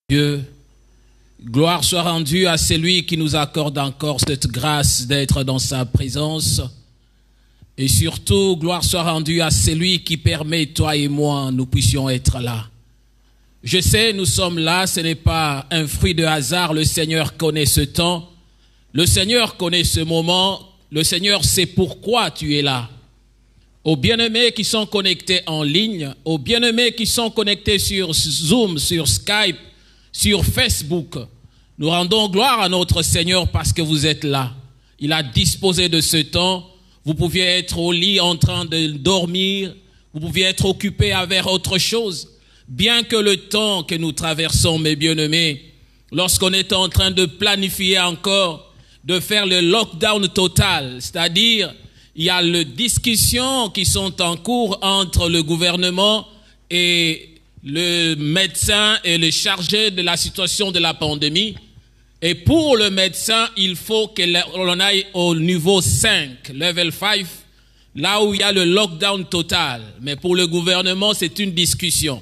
Dieu, gloire soit rendue à celui qui nous accorde encore cette grâce d'être dans sa présence. Et surtout, gloire soit rendue à celui qui permet, toi et moi, nous puissions être là. Je sais, nous sommes là, ce n'est pas un fruit de hasard. Le Seigneur connaît ce temps. Le Seigneur connaît ce moment. Le Seigneur sait pourquoi tu es là. Aux bien-aimés qui sont connectés en ligne, aux bien-aimés qui sont connectés sur Zoom, sur Skype, sur Facebook, nous rendons gloire à notre Seigneur parce que vous êtes là. Il a disposé de ce temps. Vous pouviez être au lit en train de dormir. Vous pouviez être occupé avec autre chose. Bien que le temps que nous traversons, mes bien-aimés, lorsqu'on est en train de planifier encore, de faire le lockdown total, c'est-à-dire il y a les discussions qui sont en cours entre le gouvernement et le médecin et le chargé de la situation de la pandémie. Et pour le médecin, il faut qu'on aille au niveau 5, level 5, là où il y a le lockdown total. Mais pour le gouvernement, c'est une discussion.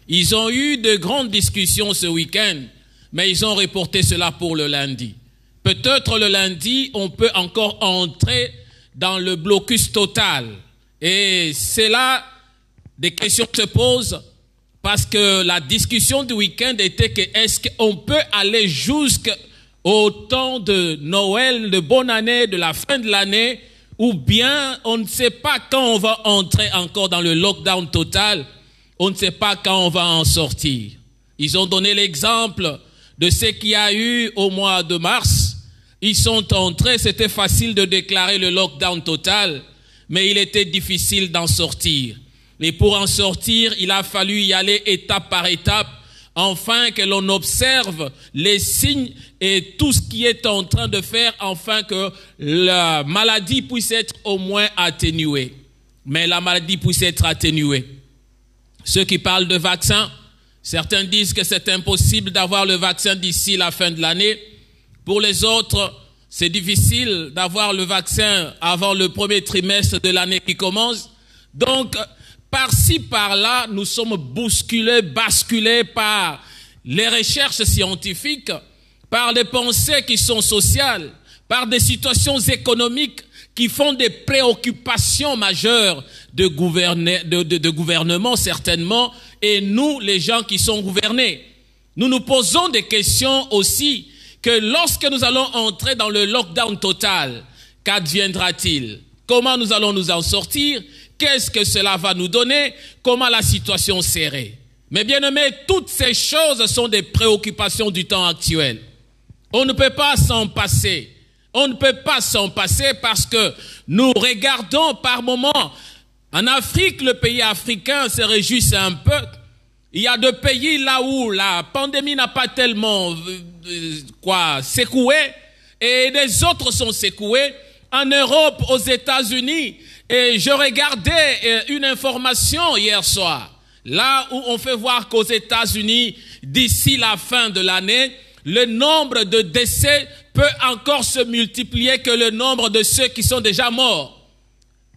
Ils ont eu de grandes discussions ce week-end, mais ils ont reporté cela pour le lundi. Peut-être le lundi, on peut encore entrer dans le blocus total. Et c'est là des questions se posent. Parce que la discussion du week-end était que est-ce qu'on peut aller jusqu'au temps de Noël, de bonne année, de la fin de l'année, ou bien on ne sait pas quand on va entrer encore dans le lockdown total, on ne sait pas quand on va en sortir. Ils ont donné l'exemple de ce qu'il y a eu au mois de mars. Ils sont entrés, c'était facile de déclarer le lockdown total, mais il était difficile d'en sortir. Et pour en sortir, il a fallu y aller étape par étape, afin que l'on observe les signes et tout ce qui est en train de faire, afin que la maladie puisse être au moins atténuée. Mais la maladie puisse être atténuée. Ceux qui parlent de vaccin, certains disent que c'est impossible d'avoir le vaccin d'ici la fin de l'année. Pour les autres, c'est difficile d'avoir le vaccin avant le premier trimestre de l'année qui commence. Donc, par-ci, par-là, nous sommes basculés par les recherches scientifiques, par des pensées qui sont sociales, par des situations économiques qui font des préoccupations majeures de gouvernement, certainement, et nous, les gens qui sont gouvernés. Nous nous posons des questions aussi, que lorsque nous allons entrer dans le lockdown total, qu'adviendra-t-il? Comment nous allons nous en sortir? Qu'est-ce que cela va nous donner? Comment la situation sera? Mais bien aimés, toutes ces choses sont des préoccupations du temps actuel. On ne peut pas s'en passer. On ne peut pas s'en passer parce que nous regardons par moments. En Afrique, le pays africain se réjouit un peu. Il y a des pays là où la pandémie n'a pas tellement secoué et les autres sont secoués. En Europe, aux États-Unis, et je regardais une information hier soir, là où on fait voir qu'aux États-Unis, d'ici la fin de l'année, le nombre de décès peut encore se multiplier que le nombre de ceux qui sont déjà morts.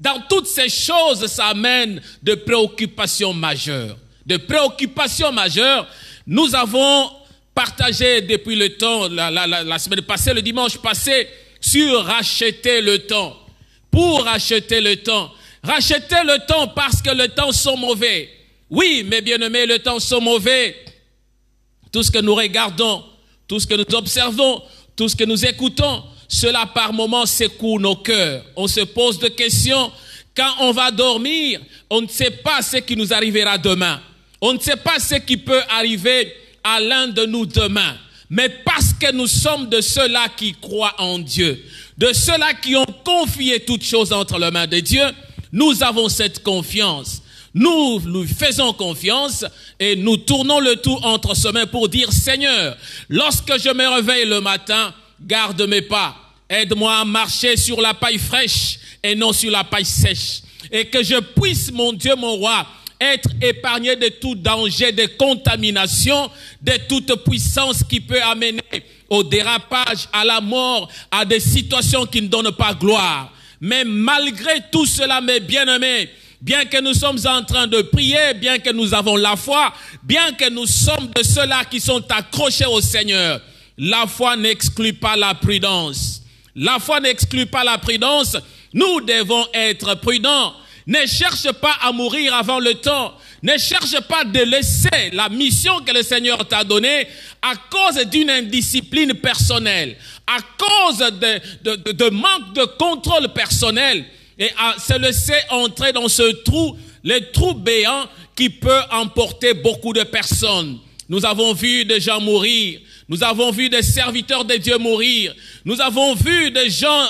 Dans toutes ces choses, ça amène de préoccupations majeures. De préoccupations majeures, nous avons partagé depuis le temps, la semaine passée, le dimanche passé, sur racheter le temps. Pour racheter le temps. Racheter le temps parce que le temps sont mauvais. Oui, mes bien-aimés, le temps sont mauvais. Tout ce que nous regardons, tout ce que nous observons, tout ce que nous écoutons, cela par moments secoue nos cœurs. On se pose des questions. Quand on va dormir, on ne sait pas ce qui nous arrivera demain. On ne sait pas ce qui peut arriver à l'un de nous demain. Mais parce que nous sommes de ceux-là qui croient en Dieu, de ceux-là qui ont confié toutes choses entre les mains de Dieu, nous avons cette confiance. Nous lui faisons confiance et nous tournons le tout entre ses mains pour dire, Seigneur, lorsque je me réveille le matin, garde mes pas. Aide-moi à marcher sur la paille fraîche et non sur la paille sèche. Et que je puisse, mon Dieu, mon roi, être épargné de tout danger, de contamination, de toute puissance qui peut amener au dérapage, à la mort, à des situations qui ne donnent pas gloire. Mais malgré tout cela, mes bien-aimés, bien que nous sommes en train de prier, bien que nous avons la foi, bien que nous sommes de ceux-là qui sont accrochés au Seigneur, la foi n'exclut pas la prudence. La foi n'exclut pas la prudence. Nous devons être prudents. Ne cherche pas à mourir avant le temps. Ne cherche pas de laisser la mission que le Seigneur t'a donnée à cause d'une indiscipline personnelle, à cause de manque de contrôle personnel, et à se laisser entrer dans ce trou, le trou béant qui peut emporter beaucoup de personnes. Nous avons vu des gens mourir. Nous avons vu des serviteurs de Dieu mourir. Nous avons vu des gens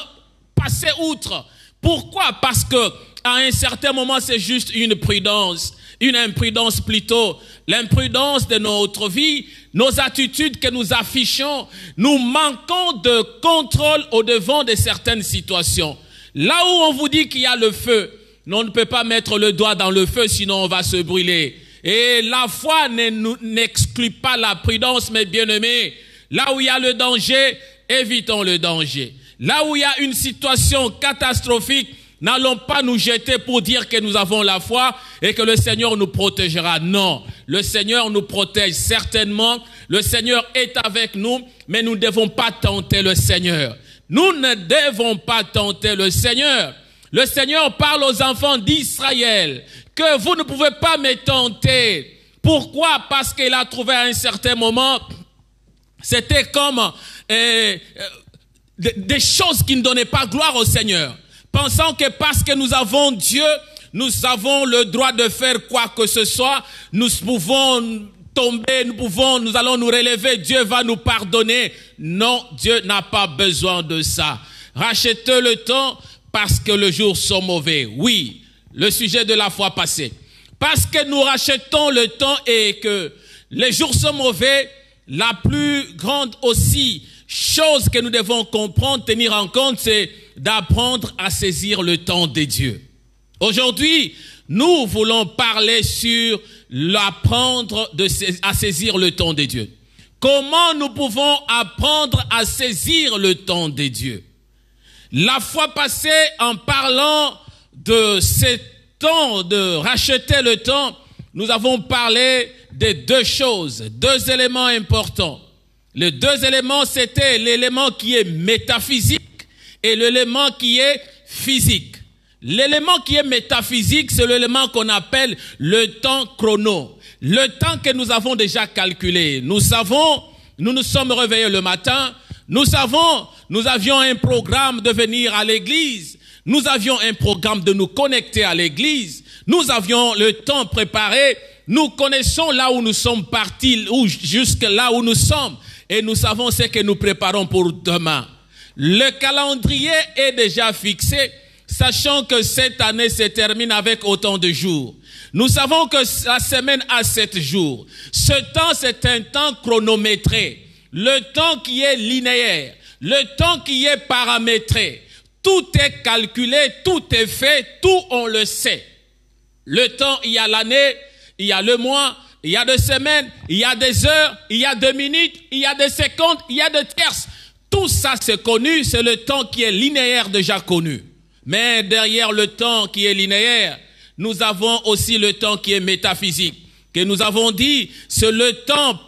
passer outre. Pourquoi? Parce que à un certain moment, c'est juste une prudence, une imprudence plutôt. L'imprudence de notre vie, nos attitudes que nous affichons, nous manquons de contrôle au-devant de certaines situations. Là où on vous dit qu'il y a le feu, on ne peut pas mettre le doigt dans le feu, sinon on va se brûler. Et la foi n'exclut pas la prudence, mes bien-aimés. Là où il y a le danger, évitons le danger. Là où il y a une situation catastrophique, n'allons pas nous jeter pour dire que nous avons la foi et que le Seigneur nous protégera. Non, le Seigneur nous protège certainement. Le Seigneur est avec nous, mais nous ne devons pas tenter le Seigneur. Nous ne devons pas tenter le Seigneur. Le Seigneur parle aux enfants d'Israël que vous ne pouvez pas me tenter. Pourquoi? Parce qu'il a trouvé à un certain moment, c'était comme des choses qui ne donnaient pas gloire au Seigneur. Pensant que parce que nous avons Dieu, nous avons le droit de faire quoi que ce soit, nous pouvons tomber, nous allons nous relever, Dieu va nous pardonner. Non, Dieu n'a pas besoin de ça. Rachetez le temps parce que les jours sont mauvais. Oui, le sujet de la fois passée. Parce que nous rachetons le temps et que les jours sont mauvais, la plus grande aussi chose que nous devons comprendre, tenir en compte, c'est d'apprendre à saisir le temps de Dieu. Aujourd'hui, nous voulons parler sur l'apprendre à saisir le temps de Dieu. Comment nous pouvons apprendre à saisir le temps de Dieu? La fois passée, en parlant de ce temps, de racheter le temps, nous avons parlé de deux choses, deux éléments importants. Les deux éléments, c'était l'élément qui est métaphysique et l'élément qui est physique. L'élément qui est métaphysique, c'est l'élément qu'on appelle le temps chrono. Le temps que nous avons déjà calculé. Nous nous sommes réveillés le matin. Nous avions un programme de venir à l'église. Nous avions un programme de nous connecter à l'église. Nous avions le temps préparé. Nous connaissons là où nous sommes partis, ou jusque là où nous sommes. Et nous savons ce que nous préparons pour demain. Le calendrier est déjà fixé, sachant que cette année se termine avec autant de jours. Nous savons que la semaine a 7 jours. Ce temps, c'est un temps chronométré. Le temps qui est linéaire. Le temps qui est paramétré. Tout est calculé, tout est fait, tout on le sait. Le temps, il y a l'année, il y a le mois, il y a des semaines, il y a des heures, il y a des minutes, il y a des secondes, il y a des tierces. Tout ça c'est connu, c'est le temps qui est linéaire déjà connu. Mais derrière le temps qui est linéaire, nous avons aussi le temps qui est métaphysique. Que nous avons dit, c'est le temps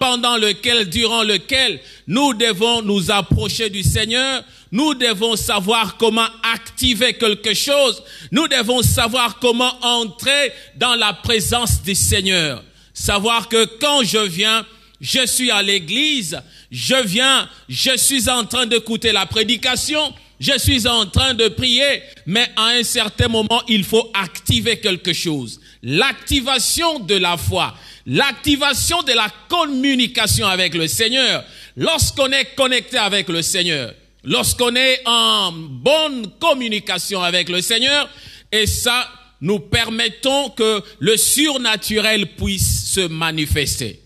durant lequel nous devons nous approcher du Seigneur. Nous devons savoir comment activer quelque chose. Nous devons savoir comment entrer dans la présence du Seigneur. Savoir que quand je viens, je suis à l'église, je suis en train d'écouter la prédication, je suis en train de prier, mais à un certain moment, il faut activer quelque chose. L'activation de la foi, l'activation de la communication avec le Seigneur. Lorsqu'on est connecté avec le Seigneur, lorsqu'on est en bonne communication avec le Seigneur, et ça, nous permettons que le surnaturel puisse se manifester.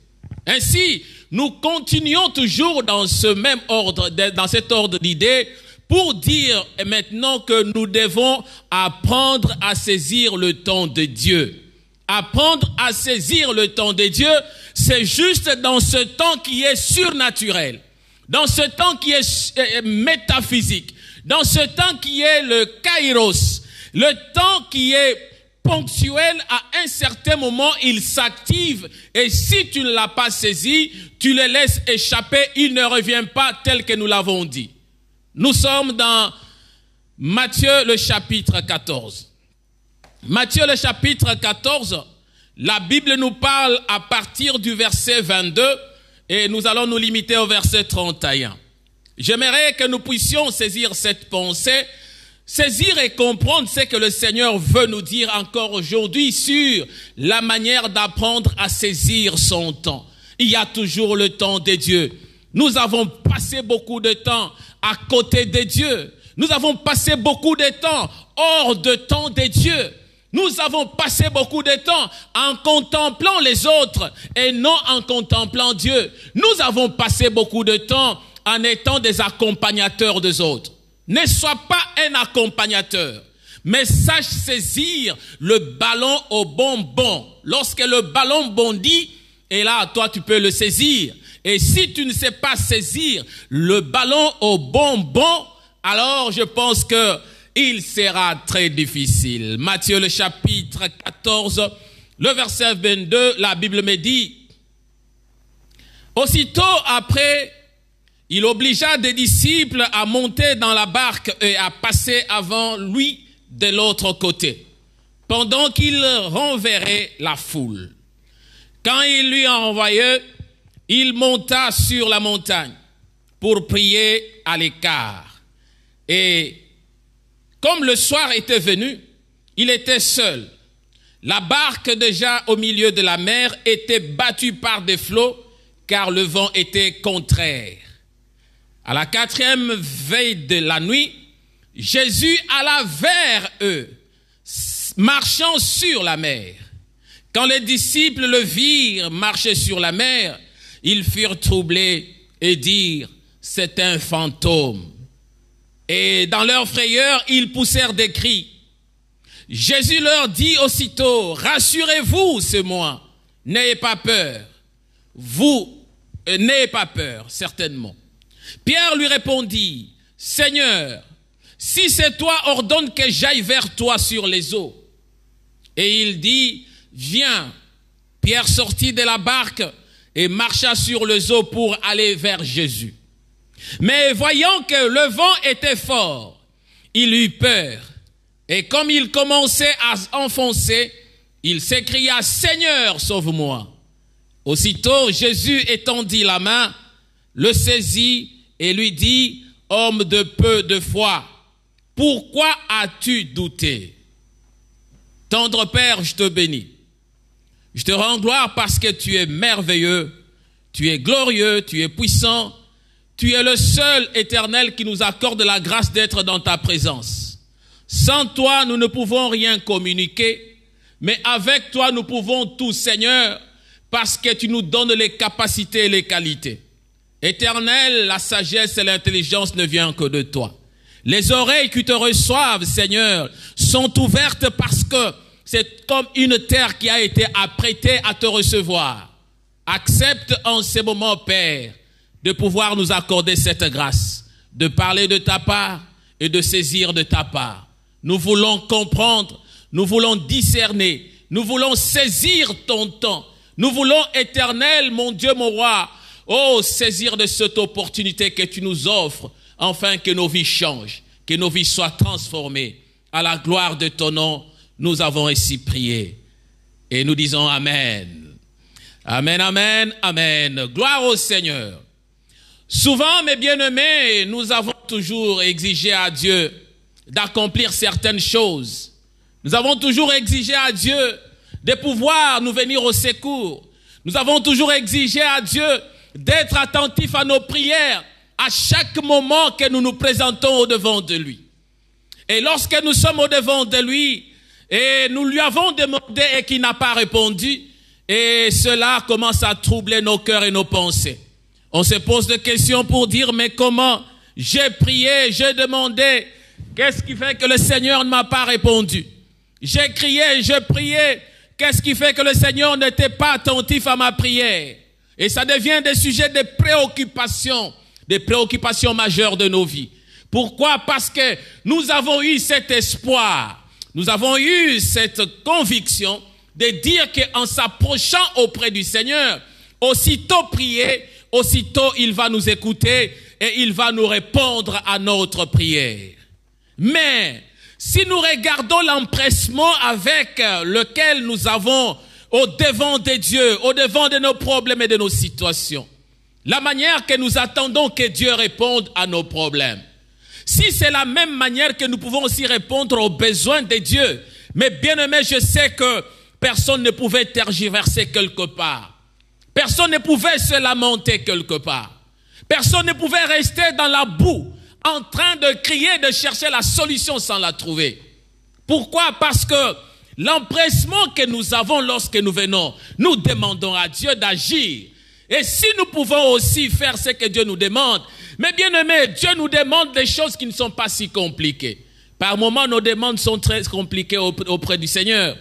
Ainsi, nous continuons toujours dans ce même ordre, dans cet ordre d'idées, pour dire maintenant que nous devons apprendre à saisir le temps de Dieu. Apprendre à saisir le temps de Dieu, c'est juste dans ce temps qui est surnaturel, dans ce temps qui est métaphysique, dans ce temps qui est le kairos, le temps qui est ponctuel, à un certain moment, il s'active et si tu ne l'as pas saisi, tu le laisses échapper, il ne revient pas tel que nous l'avons dit. Nous sommes dans Matthieu le chapitre 14. Matthieu le chapitre 14, la Bible nous parle à partir du verset 22 et nous allons nous limiter au verset 31. J'aimerais que nous puissions saisir cette pensée, saisir et comprendre ce que le Seigneur veut nous dire encore aujourd'hui sur la manière d'apprendre à saisir son temps. Il y a toujours le temps de Dieu. Nous avons passé beaucoup de temps à côté de Dieu. Nous avons passé beaucoup de temps hors de temps de Dieu. Nous avons passé beaucoup de temps en contemplant les autres et non en contemplant Dieu. Nous avons passé beaucoup de temps en étant des accompagnateurs des autres. Ne sois pas un accompagnateur, mais sache saisir le ballon au bon bond. Lorsque le ballon bondit, et là, toi, tu peux le saisir. Et si tu ne sais pas saisir le ballon au bon bond, alors je pense que il sera très difficile. Matthieu le chapitre 14, le verset 22, la Bible me dit, aussitôt après, il obligea des disciples à monter dans la barque et à passer avant lui de l'autre côté, pendant qu'il renverrait la foule. Quand il lui envoyait, il monta sur la montagne pour prier à l'écart. Et comme le soir était venu, il était seul. La barque déjà au milieu de la mer était battue par des flots, car le vent était contraire. À la 4e veille de la nuit, Jésus alla vers eux, marchant sur la mer. Quand les disciples le virent marcher sur la mer, ils furent troublés et dirent, c'est un fantôme. Et dans leur frayeur, ils poussèrent des cris. Jésus leur dit aussitôt, rassurez-vous, c'est moi, n'ayez pas peur. Vous, n'ayez pas peur, certainement. Pierre lui répondit, Seigneur, si c'est toi, ordonne que j'aille vers toi sur les eaux. Et il dit, viens. Pierre sortit de la barque et marcha sur les eaux pour aller vers Jésus. Mais voyant que le vent était fort, il eut peur. Et comme il commençait à enfoncer, il s'écria, Seigneur, sauve-moi. Aussitôt, Jésus étendit la main, le saisit et lui dit, homme de peu de foi, pourquoi as-tu douté? Tendre Père, je te bénis. Je te rends gloire parce que tu es merveilleux, tu es glorieux, tu es puissant, tu es le seul éternel qui nous accorde la grâce d'être dans ta présence. Sans toi, nous ne pouvons rien communiquer, mais avec toi, nous pouvons tout, Seigneur, parce que tu nous donnes les capacités et les qualités. Éternel, la sagesse et l'intelligence ne viennent que de toi. Les oreilles qui te reçoivent, Seigneur, sont ouvertes parce que c'est comme une terre qui a été apprêtée à te recevoir. Accepte en ces moments, Père, de pouvoir nous accorder cette grâce, de parler de ta part et de saisir de ta part. Nous voulons comprendre, nous voulons discerner, nous voulons saisir ton temps. Nous voulons, Éternel, mon Dieu, mon roi, saisir de cette opportunité que tu nous offres, afin que nos vies changent, que nos vies soient transformées. À la gloire de ton nom, nous avons ainsi prié. Et nous disons Amen. Amen, amen, amen. Gloire au Seigneur. Souvent, mes bien-aimés, nous avons toujours exigé à Dieu d'accomplir certaines choses. Nous avons toujours exigé à Dieu de pouvoir nous venir au secours. Nous avons toujours exigé à Dieu d'être attentif à nos prières à chaque moment que nous nous présentons au-devant de lui. Et lorsque nous sommes au-devant de lui et nous lui avons demandé et qu'il n'a pas répondu, et cela commence à troubler nos cœurs et nos pensées. On se pose des questions pour dire, mais comment? J'ai prié, j'ai demandé, qu'est-ce qui fait que le Seigneur ne m'a pas répondu? J'ai crié, j'ai prié, qu'est-ce qui fait que le Seigneur n'était pas attentif à ma prière? Et ça devient des sujets de préoccupations majeures de nos vies. Pourquoi? Parce que nous avons eu cet espoir. nous avons eu cette conviction de dire qu'en s'approchant auprès du Seigneur, aussitôt prier, aussitôt il va nous écouter et il va nous répondre à notre prière. Mais si nous regardons l'empressement avec lequel nous avons au devant de Dieu, au devant de nos problèmes et de nos situations, la manière que nous attendons que Dieu réponde à nos problèmes, si c'est la même manière que nous pouvons aussi répondre aux besoins de Dieu, mais bien aimé, je sais que personne ne pouvait tergiverser quelque part. Personne ne pouvait se lamenter quelque part. Personne ne pouvait rester dans la boue, en train de crier, de chercher la solution sans la trouver. Pourquoi? Parce que l'empressement que nous avons lorsque nous venons, nous demandons à Dieu d'agir. Et si nous pouvons aussi faire ce que Dieu nous demande, mais bien aimé, Dieu nous demande des choses qui ne sont pas si compliquées. Par moments, nos demandes sont très compliquées auprès du Seigneur.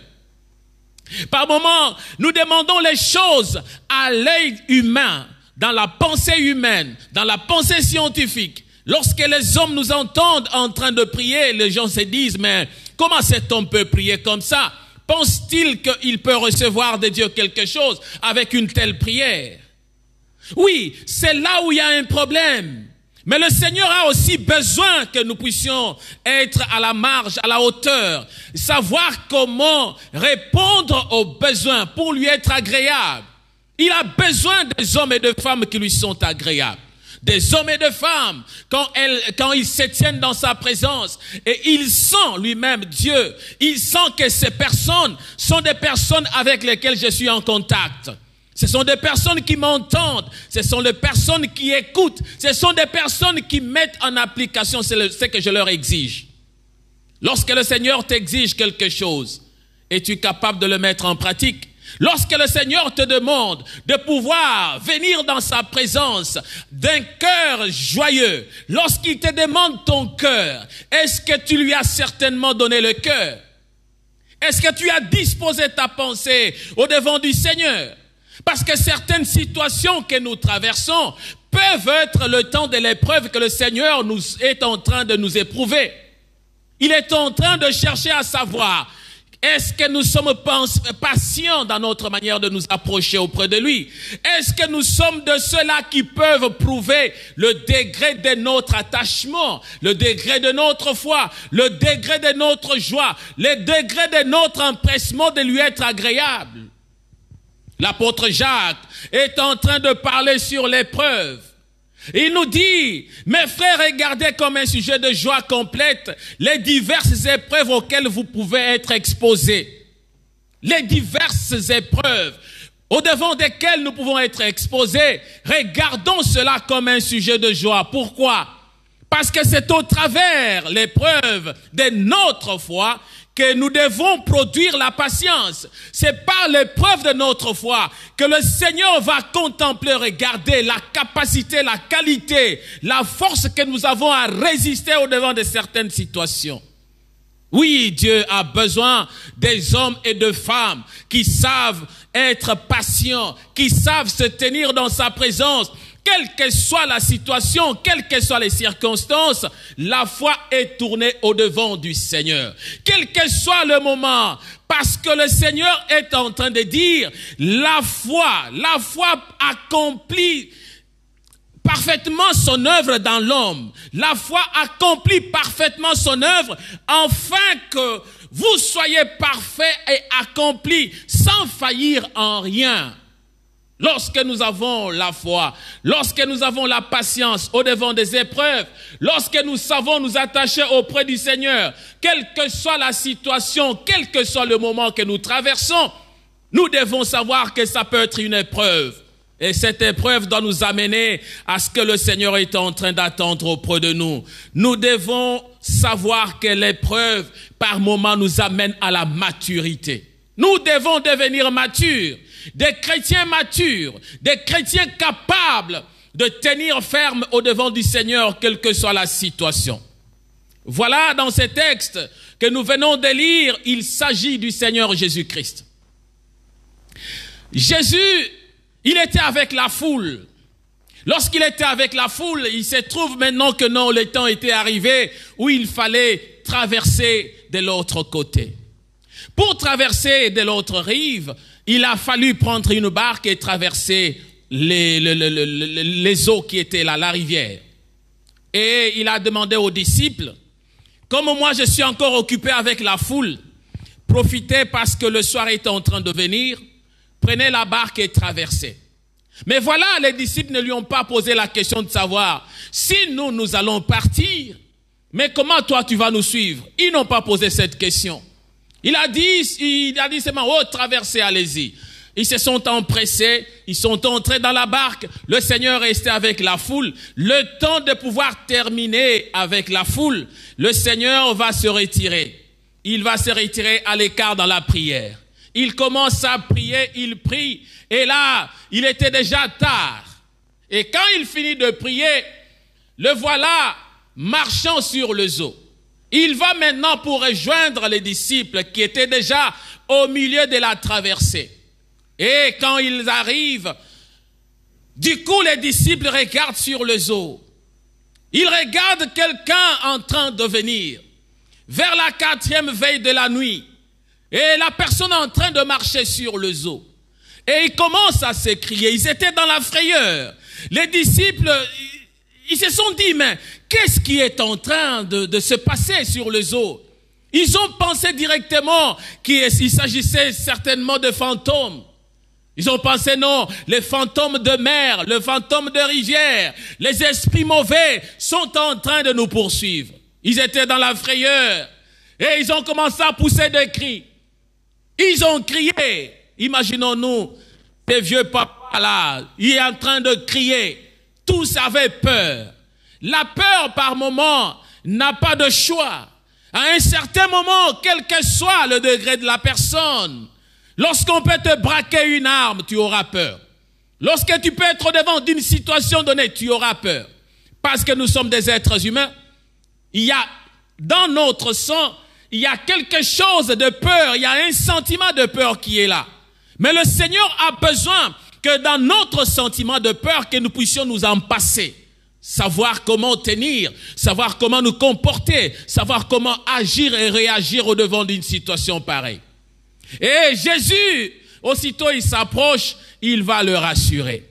Par moments, nous demandons les choses à l'œil humain, dans la pensée humaine, dans la pensée scientifique. Lorsque les hommes nous entendent en train de prier, les gens se disent, mais comment cet homme peut prier comme ça? Pense-t-il qu'il peut recevoir de Dieu quelque chose avec une telle prière? Oui, c'est là où il y a un problème. Mais le Seigneur a aussi besoin que nous puissions être à la marge, à la hauteur, savoir comment répondre aux besoins pour lui être agréable. Il a besoin des hommes et de femmes qui lui sont agréables. Des hommes et de femmes, quand ils se tiennent dans sa présence et il sent lui-même Dieu, il sent que ces personnes sont des personnes avec lesquelles je suis en contact. Ce sont des personnes qui m'entendent, ce sont des personnes qui écoutent, ce sont des personnes qui mettent en application ce que je leur exige. Lorsque le Seigneur t'exige quelque chose, es-tu capable de le mettre en pratique? Lorsque le Seigneur te demande de pouvoir venir dans sa présence d'un cœur joyeux, lorsqu'il te demande ton cœur, est-ce que tu lui as certainement donné le cœur? Est-ce que tu as disposé ta pensée au devant du Seigneur? Parce que certaines situations que nous traversons peuvent être le temps de l'épreuve que le Seigneur est en train de nous éprouver. Il est en train de chercher à savoir, est-ce que nous sommes patients dans notre manière de nous approcher auprès de lui? Est-ce que nous sommes de ceux-là qui peuvent prouver le degré de notre attachement, le degré de notre foi, le degré de notre joie, le degré de notre empressement de lui être agréable? L'apôtre Jacques est en train de parler sur l'épreuve. Il nous dit, mes frères, regardez comme un sujet de joie complète les diverses épreuves auxquelles vous pouvez être exposés. Les diverses épreuves au devant desquelles nous pouvons être exposés, regardons cela comme un sujet de joie. Pourquoi? Parce que c'est au travers l'épreuve de notre foi que nous devons produire la patience. C'est par l'épreuve de notre foi que le Seigneur va contempler, regarder la capacité, la qualité, la force que nous avons à résister au devant de certaines situations. Oui, Dieu a besoin des hommes et de femmes qui savent être patients, qui savent se tenir dans sa présence. Quelle que soit la situation, quelles que soient les circonstances, la foi est tournée au devant du Seigneur. Quel que soit le moment, parce que le Seigneur est en train de dire, la foi accomplit parfaitement son œuvre dans l'homme. La foi accomplit parfaitement son œuvre afin que vous soyez parfaits et accomplis sans faillir en rien. Lorsque nous avons la foi, lorsque nous avons la patience au devant des épreuves, lorsque nous savons nous attacher auprès du Seigneur, quelle que soit la situation, quel que soit le moment que nous traversons, nous devons savoir que ça peut être une épreuve. Et cette épreuve doit nous amener à ce que le Seigneur est en train d'attendre auprès de nous. Nous devons savoir que l'épreuve, par moments, nous amène à la maturité. Nous devons devenir matures. Des chrétiens matures, des chrétiens capables de tenir ferme au devant du Seigneur, quelle que soit la situation. Voilà, dans ces textes que nous venons de lire, il s'agit du Seigneur Jésus-Christ. Jésus, il était avec la foule. Lorsqu'il était avec la foule, il se trouve maintenant que non, le temps était arrivé où il fallait traverser de l'autre côté. Pour traverser de l'autre rive, il a fallu prendre une barque et traverser les eaux qui étaient là, la rivière. Et il a demandé aux disciples, comme moi je suis encore occupé avec la foule, profitez parce que le soir est en train de venir, prenez la barque et traversez. Mais voilà, les disciples ne lui ont pas posé la question de savoir si nous allons partir, mais comment toi tu vas nous suivre? Ils n'ont pas posé cette question. Il a dit seulement, oh, traversez, allez-y. Ils se sont empressés, ils sont entrés dans la barque, le Seigneur est resté avec la foule. Le temps de pouvoir terminer avec la foule, le Seigneur va se retirer. Il va se retirer à l'écart dans la prière. Il commence à prier, il prie, et là, il était déjà tard. Et quand il finit de prier, le voilà marchant sur les eaux. Il va maintenant pour rejoindre les disciples qui étaient déjà au milieu de la traversée. Et quand ils arrivent, du coup les disciples regardent sur les eaux. Ils regardent quelqu'un en train de venir vers la 4e veille de la nuit. Et la personne est en train de marcher sur les eaux. Et ils commencent à s'écrier. Ils étaient dans la frayeur. Les disciples, ils se sont dit, mais qu'est-ce qui est en train de se passer sur les eaux? Ils ont pensé directement qu'il s'agissait certainement de fantômes. Ils ont pensé, non, les fantômes de mer, le fantôme de rivière, les esprits mauvais sont en train de nous poursuivre. Ils étaient dans la frayeur et ils ont commencé à pousser des cris. Ils ont crié. Imaginons-nous, des vieux papas là, il est en train de crier. Tous avaient peur. La peur, par moment, n'a pas de choix. À un certain moment, quel que soit le degré de la personne, lorsqu'on peut te braquer une arme, tu auras peur. Lorsque tu peux être devant d'une situation donnée, tu auras peur. Parce que nous sommes des êtres humains. Il y a, dans notre sang, il y a quelque chose de peur. Il y a un sentiment de peur qui est là. Mais le Seigneur a besoin que dans notre sentiment de peur, que nous puissions nous en passer. Savoir comment tenir, savoir comment nous comporter, savoir comment agir et réagir au-devant d'une situation pareille. Et Jésus, aussitôt il s'approche, il va leur assurer.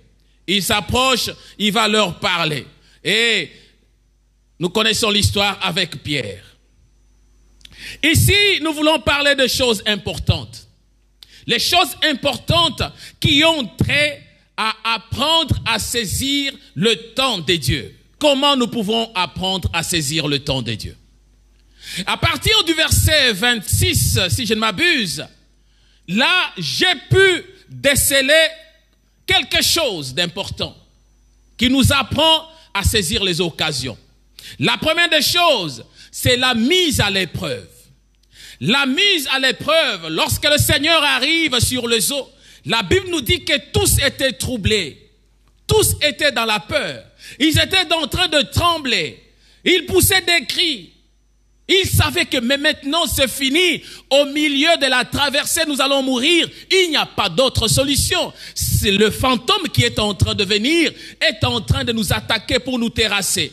Il s'approche, il va leur parler. Et nous connaissons l'histoire avec Pierre. Ici, nous voulons parler de choses importantes. Les choses importantes qui ont trait à apprendre à saisir le temps de Dieu. Comment nous pouvons apprendre à saisir le temps de Dieu? À partir du verset 26, si je ne m'abuse, là, j'ai pu déceler quelque chose d'important qui nous apprend à saisir les occasions. La première des choses, c'est la mise à l'épreuve. La mise à l'épreuve, lorsque le Seigneur arrive sur les eaux, la Bible nous dit que tous étaient troublés. Tous étaient dans la peur. Ils étaient en train de trembler. Ils poussaient des cris. Ils savaient que mais maintenant c'est fini. Au milieu de la traversée, nous allons mourir. Il n'y a pas d'autre solution. C'est le fantôme qui est en train de venir, est en train de nous attaquer pour nous terrasser.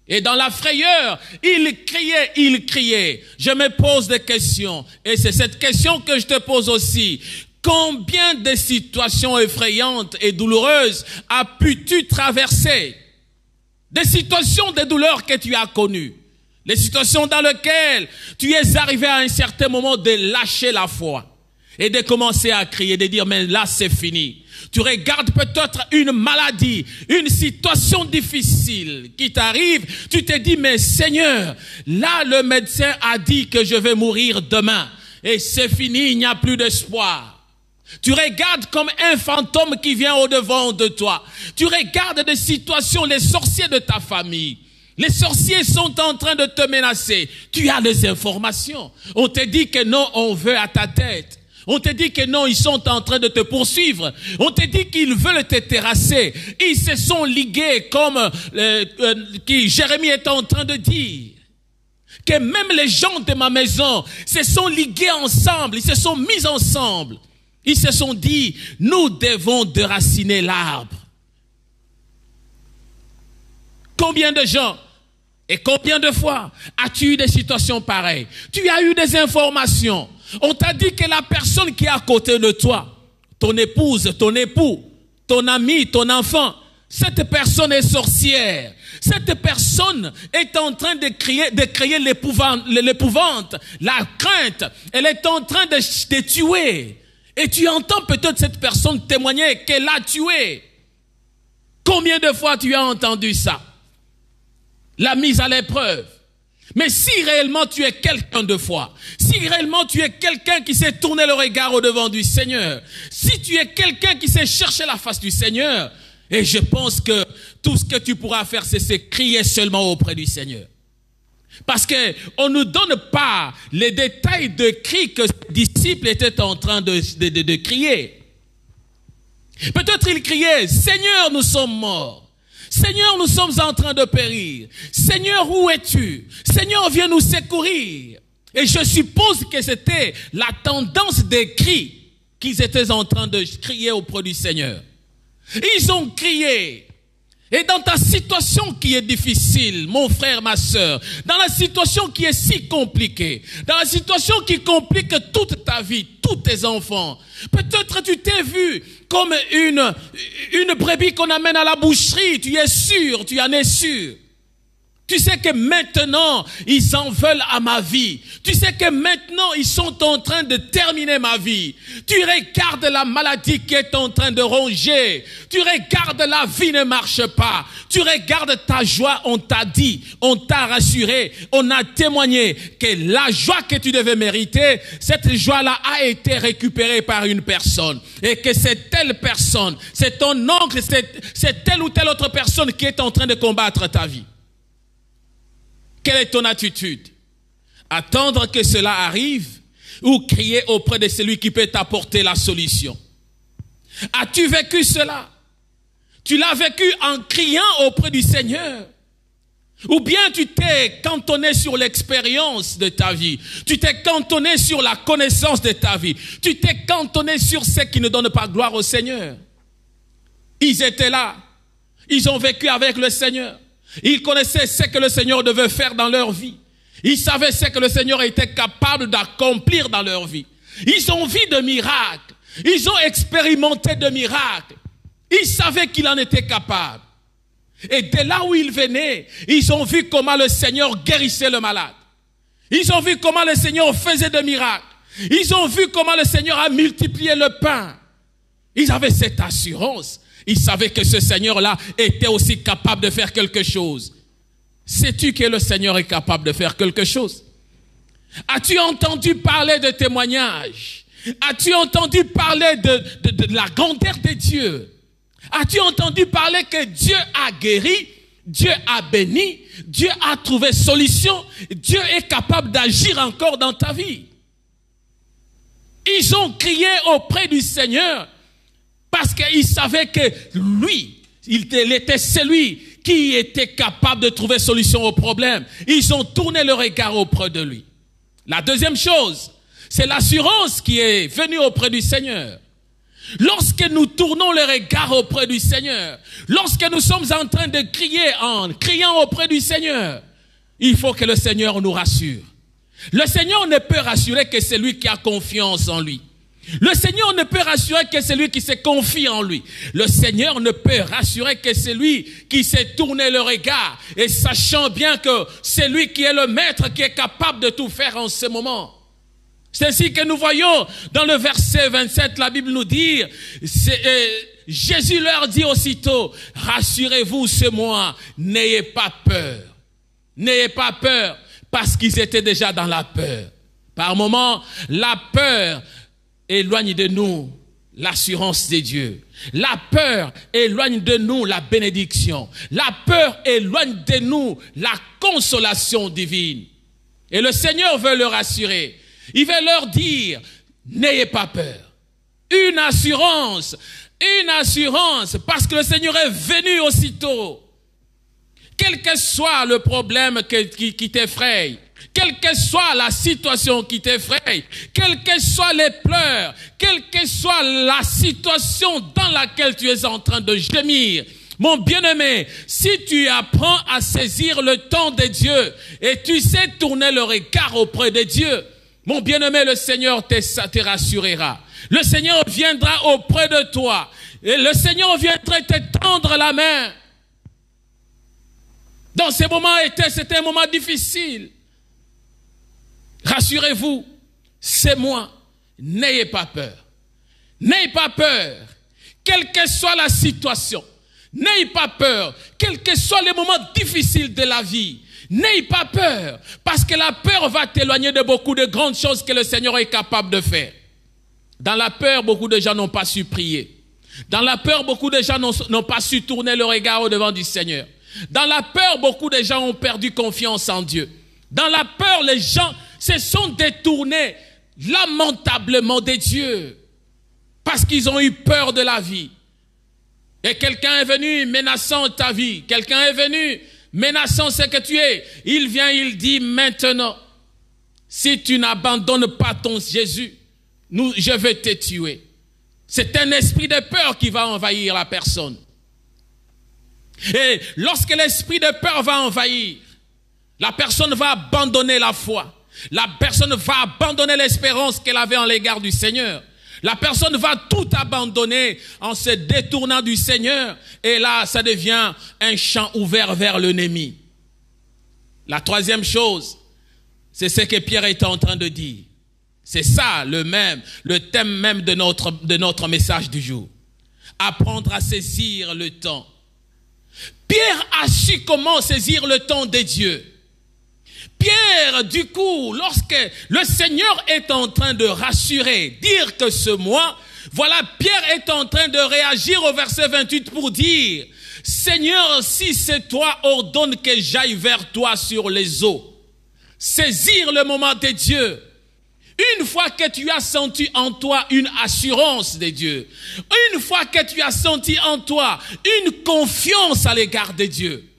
Et dans la frayeur, il criait. Je me pose des questions. Et c'est cette question que je te pose aussi. Combien de situations effrayantes et douloureuses as-tu traversées? Des situations de douleur que tu as connues. Les situations dans lesquelles tu es arrivé à un certain moment de lâcher la foi. Et de commencer à crier, de dire, mais là c'est fini. Tu regardes peut-être une maladie, une situation difficile qui t'arrive. Tu te dis, mais Seigneur, là le médecin a dit que je vais mourir demain. Et c'est fini, il n'y a plus d'espoir. Tu regardes comme un fantôme qui vient au-devant de toi. Tu regardes des situations, les sorciers de ta famille. Les sorciers sont en train de te menacer. Tu as les informations. On te dit que non, on veut à ta tête. On te dit que non, ils sont en train de te poursuivre. On te dit qu'ils veulent te terrasser. Ils se sont ligués comme Jérémie est en train de dire. Que même les gens de ma maison se sont ligués ensemble. Ils se sont mis ensemble. Ils se sont dit, nous devons déraciner l'arbre. Combien de gens Et combien de fois as-tu eu des situations pareilles? Tu as eu des informations. On t'a dit que la personne qui est à côté de toi, ton épouse, ton époux, ton ami, ton enfant, cette personne est sorcière. Cette personne est en train de créer l'épouvante, la crainte. Elle est en train de tuer. Et tu entends peut-être cette personne témoigner qu'elle a tué. Combien de fois tu as entendu ça? La mise à l'épreuve. Mais si réellement tu es quelqu'un de foi, si réellement tu es quelqu'un qui sait tourner le regard au devant du Seigneur, si tu es quelqu'un qui sait chercher la face du Seigneur, et je pense que tout ce que tu pourras faire, c'est crier seulement auprès du Seigneur. Parce qu'on ne nous donne pas les détails de cris que les disciples étaient en train de crier. Peut-être ils criaient, Seigneur, nous sommes morts. Seigneur, nous sommes en train de périr. Seigneur, où es-tu? Seigneur, viens nous secourir. Et je suppose que c'était la tendance des cris qu'ils étaient en train de crier auprès du Seigneur. Ils ont crié. Et dans ta situation qui est difficile, mon frère, ma sœur, dans la situation qui est si compliquée, dans la situation qui complique toute ta vie, tous tes enfants, peut-être tu t'es vu comme une brebis qu'on amène à la boucherie, tu es sûr, tu en es sûr. Tu sais que maintenant, ils en veulent à ma vie. Tu sais que maintenant, ils sont en train de terminer ma vie. Tu regardes la maladie qui est en train de ronger. Tu regardes la vie ne marche pas. Tu regardes ta joie, on t'a dit, on t'a rassuré, on a témoigné que la joie que tu devais mériter, cette joie-là a été récupérée par une personne. Et que c'est telle personne, c'est ton oncle, c'est telle ou telle autre personne qui est en train de combattre ta vie. Quelle est ton attitude? Attendre que cela arrive ou crier auprès de celui qui peut t'apporter la solution? As-tu vécu cela? Tu l'as vécu en criant auprès du Seigneur? Ou bien tu t'es cantonné sur l'expérience de ta vie? Tu t'es cantonné sur la connaissance de ta vie? Tu t'es cantonné sur ce qui ne donne pas gloire au Seigneur? Ils étaient là. Ils ont vécu avec le Seigneur. Ils connaissaient ce que le Seigneur devait faire dans leur vie. Ils savaient ce que le Seigneur était capable d'accomplir dans leur vie. Ils ont vu de miracles. Ils ont expérimenté de miracles. Ils savaient qu'il en était capable. Et de là où ils venaient, ils ont vu comment le Seigneur guérissait le malade. Ils ont vu comment le Seigneur faisait de miracles. Ils ont vu comment le Seigneur a multiplié le pain. Ils avaient cette assurance. Ils savaient que ce Seigneur-là était aussi capable de faire quelque chose. Sais-tu que le Seigneur est capable de faire quelque chose? As-tu entendu parler de témoignages? As-tu entendu parler de la grandeur de Dieu? As-tu entendu parler que Dieu a guéri, Dieu a béni, Dieu a trouvé solution, Dieu est capable d'agir encore dans ta vie? Ils ont crié auprès du Seigneur parce qu'ils savaient que lui, il était celui qui était capable de trouver solution au problème. Ils ont tourné le regard auprès de lui. La deuxième chose, c'est l'assurance qui est venue auprès du Seigneur. Lorsque nous tournons le regard auprès du Seigneur, lorsque nous sommes en train de crier en criant auprès du Seigneur, il faut que le Seigneur nous rassure. Le Seigneur ne peut rassurer que celui qui a confiance en lui. Le Seigneur ne peut rassurer que celui qui se confie en lui. Le Seigneur ne peut rassurer que celui qui s'est tourné le regard et sachant bien que c'est lui qui est le maître qui est capable de tout faire en ce moment. C'est ainsi que nous voyons dans le verset 27, la Bible nous dit, Jésus leur dit aussitôt, rassurez-vous, c'est moi, n'ayez pas peur. N'ayez pas peur, parce qu'ils étaient déjà dans la peur. Par moments, la peur éloigne de nous l'assurance de Dieu. La peur éloigne de nous la bénédiction. La peur éloigne de nous la consolation divine. Et le Seigneur veut leur rassurer. Il veut leur dire, n'ayez pas peur. Une assurance, parce que le Seigneur est venu aussitôt. Quel que soit le problème qui t'effraie, quelle que soit la situation qui t'effraie, quelles que soient les pleurs, quelle que soit la situation dans laquelle tu es en train de gémir, Mon bien-aimé, si tu apprends à saisir le temps de Dieu et tu sais tourner le regard auprès de Dieu, mon bien-aimé, le Seigneur te rassurera. Le Seigneur viendra auprès de toi et le Seigneur viendra te tendre la main. Dans ces moments, c'était un moment difficile. Rassurez-vous, c'est moi. N'ayez pas peur. N'ayez pas peur. Quelle que soit la situation, n'ayez pas peur. Quels que soient les moments difficiles de la vie, n'ayez pas peur. Parce que la peur va t'éloigner de beaucoup de grandes choses que le Seigneur est capable de faire. Dans la peur, beaucoup de gens n'ont pas su prier. Dans la peur, beaucoup de gens n'ont pas su tourner le regard au devant du Seigneur. Dans la peur, beaucoup de gens ont perdu confiance en Dieu. Dans la peur, les gens se sont détournés lamentablement de Dieu. Parce qu'ils ont eu peur de la vie. Et quelqu'un est venu menaçant ta vie. Quelqu'un est venu menaçant ce que tu es. Il vient, il dit maintenant, si tu n'abandonnes pas ton Jésus, je vais te tuer. C'est un esprit de peur qui va envahir la personne. Et lorsque l'esprit de peur va envahir, la personne va abandonner la foi. La personne va abandonner l'espérance qu'elle avait en l'égard du Seigneur. La personne va tout abandonner en se détournant du Seigneur. Et là, ça devient un champ ouvert vers l'ennemi. La troisième chose, c'est ce que Pierre était en train de dire. C'est ça le thème même de notre message du jour. Apprendre à saisir le temps. Pierre a su comment saisir le temps de Dieu. Pierre, du coup, lorsque le Seigneur est en train de rassurer, dire que ce mois, voilà, Pierre est en train de réagir au verset 28 pour dire, Seigneur, si c'est toi, ordonne que j'aille vers toi sur les eaux. Saisir le moment de Dieu. Une fois que tu as senti en toi une assurance de Dieu, une fois que tu as senti en toi une confiance à l'égard de Dieu,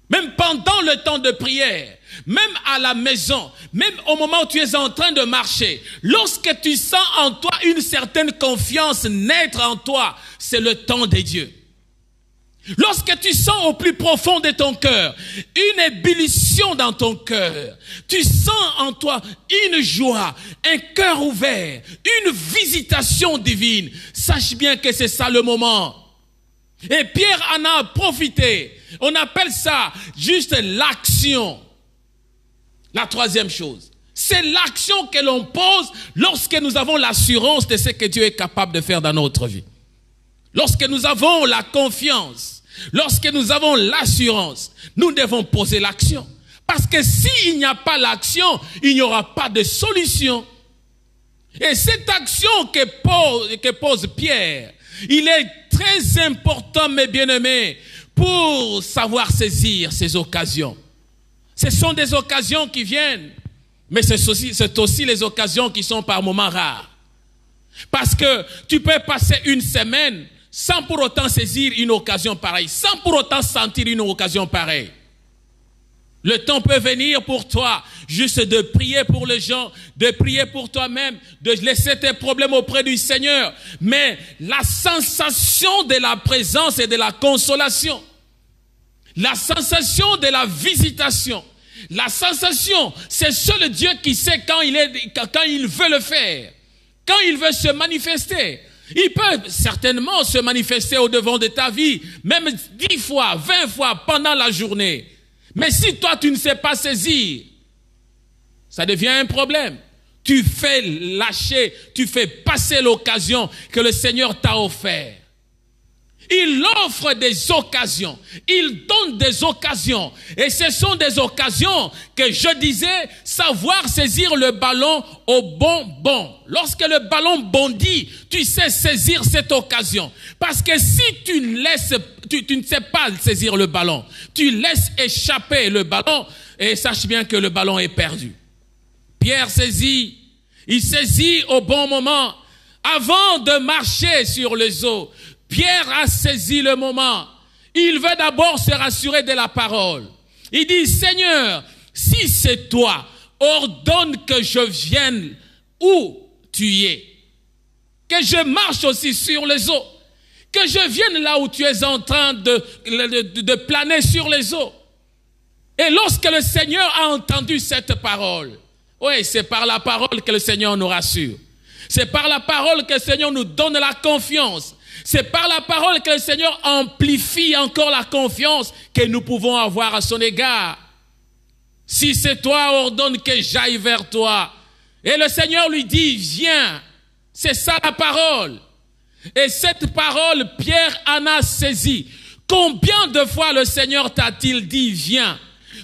même pendant le temps de prière, même à la maison, même au moment où tu es en train de marcher, lorsque tu sens en toi une certaine confiance naître en toi, c'est le temps de Dieu. Lorsque tu sens au plus profond de ton cœur une ébullition dans ton cœur, tu sens en toi une joie, un cœur ouvert, une visitation divine, sache bien que c'est ça le moment. Et Pierre en a profité. On appelle ça juste l'action. La troisième chose, c'est l'action que l'on pose lorsque nous avons l'assurance de ce que Dieu est capable de faire dans notre vie. Lorsque nous avons la confiance, lorsque nous avons l'assurance, nous devons poser l'action. Parce que s'il n'y a pas l'action, il n'y aura pas de solution. Et cette action que pose Pierre, il est très important, mes bien-aimés, pour savoir saisir ces occasions. Ce sont des occasions qui viennent, mais c'est aussi les occasions qui sont par moments rares. Parce que tu peux passer une semaine sans pour autant saisir une occasion pareille, sans pour autant sentir une occasion pareille. Le temps peut venir pour toi, juste de prier pour les gens, de prier pour toi-même, de laisser tes problèmes auprès du Seigneur. Mais la sensation de la présence et de la consolation, la sensation de la visitation, la sensation, c'est seul Dieu qui sait quand il veut le faire, quand il veut se manifester. Il peut certainement se manifester au devant de ta vie, même 10 fois, 20 fois pendant la journée. Mais si toi tu ne sais pas saisir, ça devient un problème. Tu fais lâcher, tu fais passer l'occasion que le Seigneur t'a offert. Il offre des occasions, il donne des occasions. Et ce sont des occasions que je disais, savoir saisir le ballon au bon bond. Lorsque le ballon bondit, tu sais saisir cette occasion. Parce que si tu ne sais pas saisir le ballon, tu laisses échapper le ballon et sache bien que le ballon est perdu. Pierre saisit, il saisit au bon moment avant de marcher sur les eaux. Pierre a saisi le moment. Il veut d'abord se rassurer de la parole. Il dit, Seigneur, si c'est toi, ordonne que je vienne où tu es. Que je marche aussi sur les eaux. que je vienne là où tu es en train de planer sur les eaux. Et lorsque le Seigneur a entendu cette parole, oui, c'est par la parole que le Seigneur nous rassure. C'est par la parole que le Seigneur nous donne la confiance. C'est par la parole que le Seigneur amplifie encore la confiance que nous pouvons avoir à son égard. Si c'est toi, ordonne que j'aille vers toi. Et le Seigneur lui dit, viens. C'est ça la parole. Et cette parole, Pierre en a saisi. Combien de fois le Seigneur t'a-t-il dit, viens?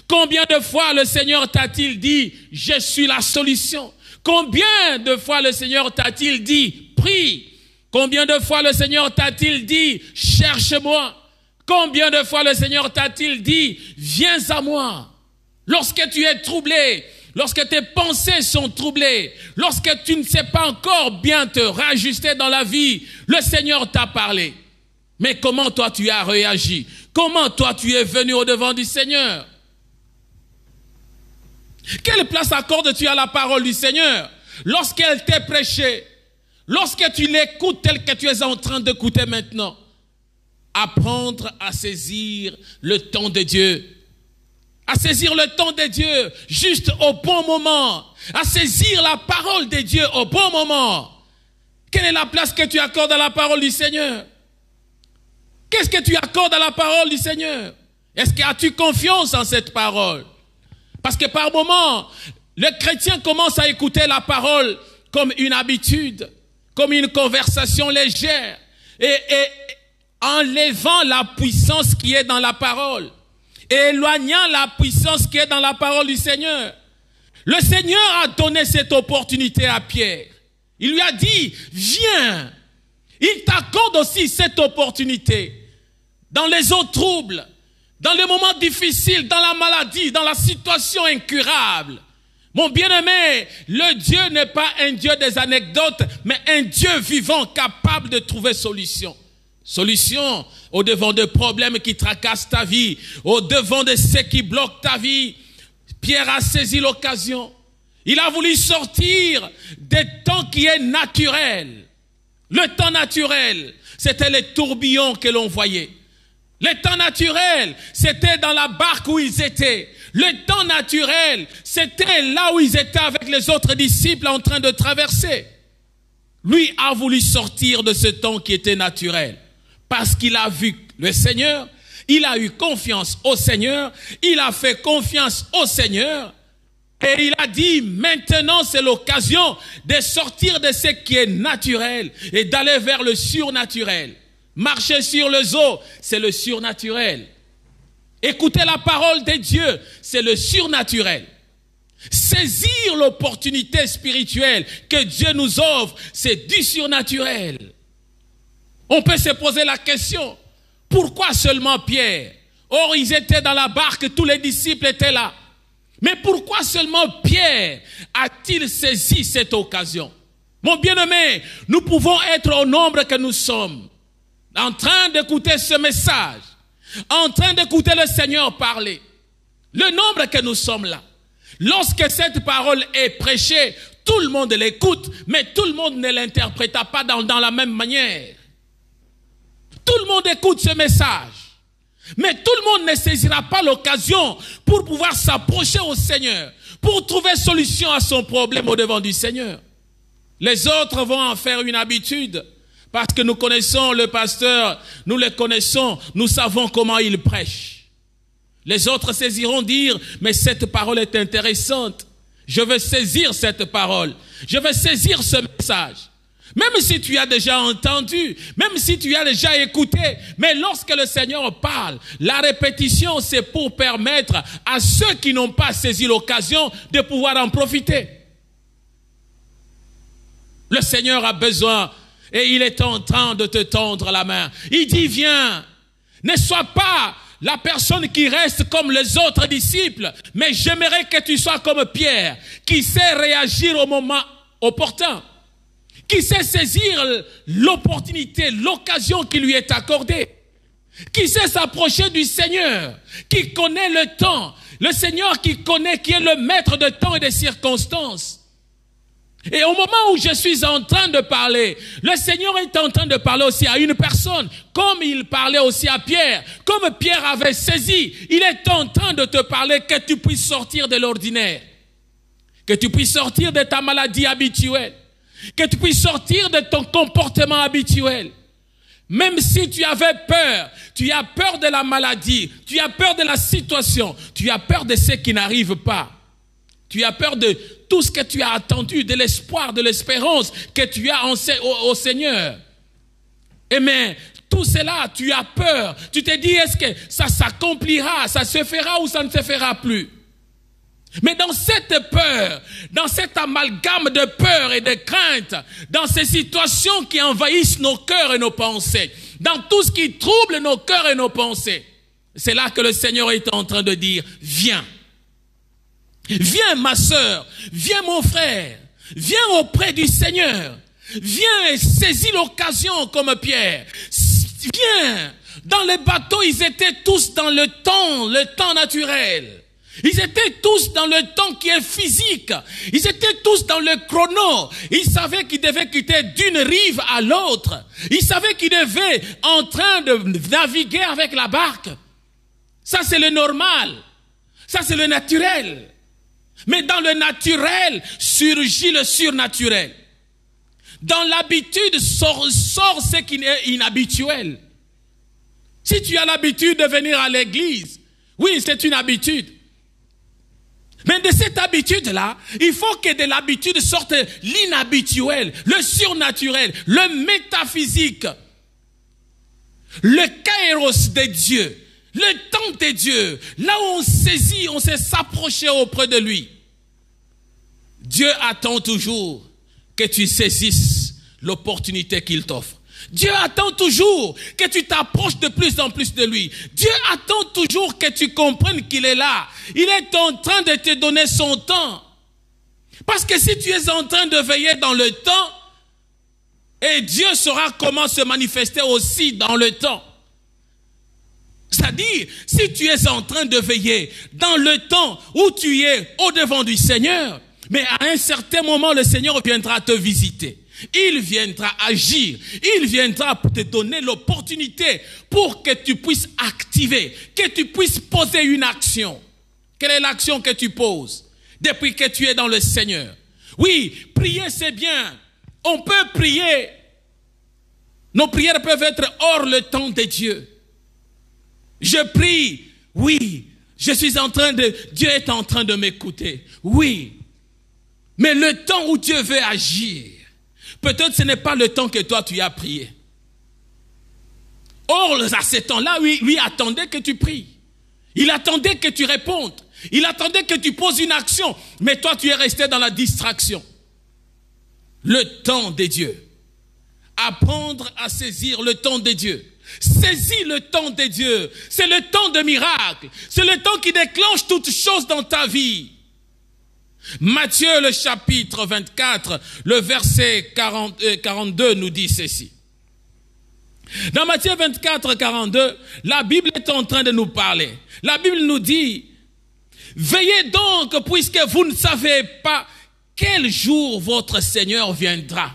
Combien de fois le Seigneur t'a-t-il dit, je suis la solution? Combien de fois le Seigneur t'a-t-il dit, prie? Combien de fois le Seigneur t'a-t-il dit, cherche-moi? Combien de fois le Seigneur t'a-t-il dit, viens à moi? Lorsque tu es troublé, lorsque tes pensées sont troublées, lorsque tu ne sais pas encore bien te rajuster dans la vie, le Seigneur t'a parlé. Mais comment toi tu as réagi? Comment toi tu es venu au devant du Seigneur? Quelle place accordes-tu à la parole du Seigneur lorsqu'elle t'est prêchée? Lorsque tu l'écoutes tel que tu es en train d'écouter maintenant? Apprendre à saisir le temps de Dieu. À saisir le temps de Dieu juste au bon moment. À saisir la parole de Dieu au bon moment. Quelle est la place que tu accordes à la parole du Seigneur? Qu'est-ce que tu accordes à la parole du Seigneur? Est-ce que as-tu confiance en cette parole? Parce que par moments, le chrétien commence à écouter la parole comme une habitude, comme une conversation légère, et enlevant la puissance qui est dans la parole, et éloignant la puissance qui est dans la parole du Seigneur. Le Seigneur a donné cette opportunité à Pierre. Il lui a dit, viens. Il t'accorde aussi cette opportunité. Dans les eaux troubles, dans les moments difficiles, dans la maladie, dans la situation incurable. Mon bien-aimé, le Dieu n'est pas un Dieu des anecdotes, mais un Dieu vivant, capable de trouver solution. Solution au devant de problèmes qui tracassent ta vie, au devant de ce qui bloquent ta vie. Pierre a saisi l'occasion. Il a voulu sortir des temps qui est naturel. Le temps naturel, c'était les tourbillons que l'on voyait. Le temps naturel, c'était dans la barque où ils étaient. Le temps naturel, c'était là où ils étaient avec les autres disciples en train de traverser. Lui a voulu sortir de ce temps qui était naturel. Parce qu'il a vu le Seigneur, il a eu confiance au Seigneur, il a fait confiance au Seigneur. Et il a dit, maintenant c'est l'occasion de sortir de ce qui est naturel et d'aller vers le surnaturel. Marcher sur les eaux, c'est le surnaturel. Écouter la parole de Dieu, c'est le surnaturel. Saisir l'opportunité spirituelle que Dieu nous offre, c'est du surnaturel. On peut se poser la question, pourquoi seulement Pierre? Or, ils étaient dans la barque, tous les disciples étaient là. Mais pourquoi seulement Pierre a-t-il saisi cette occasion? Mon bien-aimé, nous pouvons être au nombre que nous sommes, en train d'écouter ce message, en train d'écouter le Seigneur parler. Le nombre que nous sommes là. Lorsque cette parole est prêchée, tout le monde l'écoute, mais tout le monde ne l'interprète pas dans la même manière. Tout le monde écoute ce message. Mais tout le monde ne saisira pas l'occasion pour pouvoir s'approcher au Seigneur, pour trouver solution à son problème au devant du Seigneur. Les autres vont en faire une habitude, parce que nous connaissons le pasteur, nous le connaissons, nous savons comment il prêche. Les autres saisiront dire, mais cette parole est intéressante. Je veux saisir cette parole. Je veux saisir ce message. Même si tu as déjà entendu, même si tu as déjà écouté, mais lorsque le Seigneur parle, la répétition, c'est pour permettre à ceux qui n'ont pas saisi l'occasion de pouvoir en profiter. Le Seigneur a besoin et il est en train de te tendre la main. Il dit, viens, ne sois pas la personne qui reste comme les autres disciples, mais j'aimerais que tu sois comme Pierre, qui sait réagir au moment opportun, qui sait saisir l'opportunité, l'occasion qui lui est accordée, qui sait s'approcher du Seigneur, qui connaît le temps, le Seigneur qui connaît, qui est le maître de temps et des circonstances. Et au moment où je suis en train de parler, le Seigneur est en train de parler aussi à une personne, comme il parlait aussi à Pierre, comme Pierre avait saisi. Il est en train de te parler que tu puisses sortir de l'ordinaire, que tu puisses sortir de ta maladie habituelle, que tu puisses sortir de ton comportement habituel. Même si tu avais peur, tu as peur de la maladie, tu as peur de la situation, tu as peur de ce qui n'arrive pas. Tu as peur de tout ce que tu as attendu, de l'espoir, de l'espérance que tu as au Seigneur. Et mais tout cela, tu as peur. Tu te dis, est-ce que ça s'accomplira, ça se fera ou ça ne se fera plus? Mais dans cette peur, dans cet amalgame de peur et de crainte, dans ces situations qui envahissent nos cœurs et nos pensées, dans tout ce qui trouble nos cœurs et nos pensées, c'est là que le Seigneur est en train de dire, viens. Viens ma sœur, viens mon frère, viens auprès du Seigneur, viens et saisis l'occasion comme Pierre, viens. Dans les bateaux, ils étaient tous dans le temps naturel. Ils étaient tous dans le temps qui est physique. Ils étaient tous dans le chrono. Ils savaient qu'ils devaient quitter d'une rive à l'autre. Ils savaient qu'ils devaient en train de naviguer avec la barque. Ça c'est le normal. Ça c'est le naturel. Mais dans le naturel surgit le surnaturel. Dans l'habitude sort ce qui est inhabituel. Si tu as l'habitude de venir à l'église, oui, c'est une habitude. Mais de cette habitude-là, il faut que de l'habitude sorte l'inhabituel, le surnaturel, le métaphysique, le kairos de Dieu. Le temps de Dieu, là où on saisit, on sait s'approcher auprès de lui. Dieu attend toujours que tu saisisses l'opportunité qu'il t'offre. Dieu attend toujours que tu t'approches de plus en plus de lui. Dieu attend toujours que tu comprennes qu'il est là. Il est en train de te donner son temps. Parce que si tu es en train de veiller dans le temps, et Dieu saura comment se manifester aussi dans le temps. C'est-à-dire, si tu es en train de veiller dans le temps où tu es au-devant du Seigneur, mais à un certain moment, le Seigneur viendra te visiter. Il viendra agir. Il viendra te donner l'opportunité pour que tu puisses activer, que tu puisses poser une action. Quelle est l'action que tu poses depuis que tu es dans le Seigneur? Oui, prier c'est bien. On peut prier. Nos prières peuvent être hors le temps de Dieu. Je prie, oui, Dieu est en train de m'écouter, oui. Mais le temps où Dieu veut agir, peut-être ce n'est pas le temps que toi tu as prié. Or, à ce temps-là, lui attendait que tu pries. Il attendait que tu répondes. Il attendait que tu poses une action. Mais toi, tu es resté dans la distraction. Le temps de Dieu. Apprendre à saisir le temps de Dieu. Saisis le temps de Dieu. C'est le temps de miracle. C'est le temps qui déclenche toutes choses dans ta vie. Matthieu, le chapitre 24, le verset 42 nous dit ceci. Dans Matthieu 24, 42, la Bible est en train de nous parler. La Bible nous dit, veillez donc puisque vous ne savez pas quel jour votre Seigneur viendra.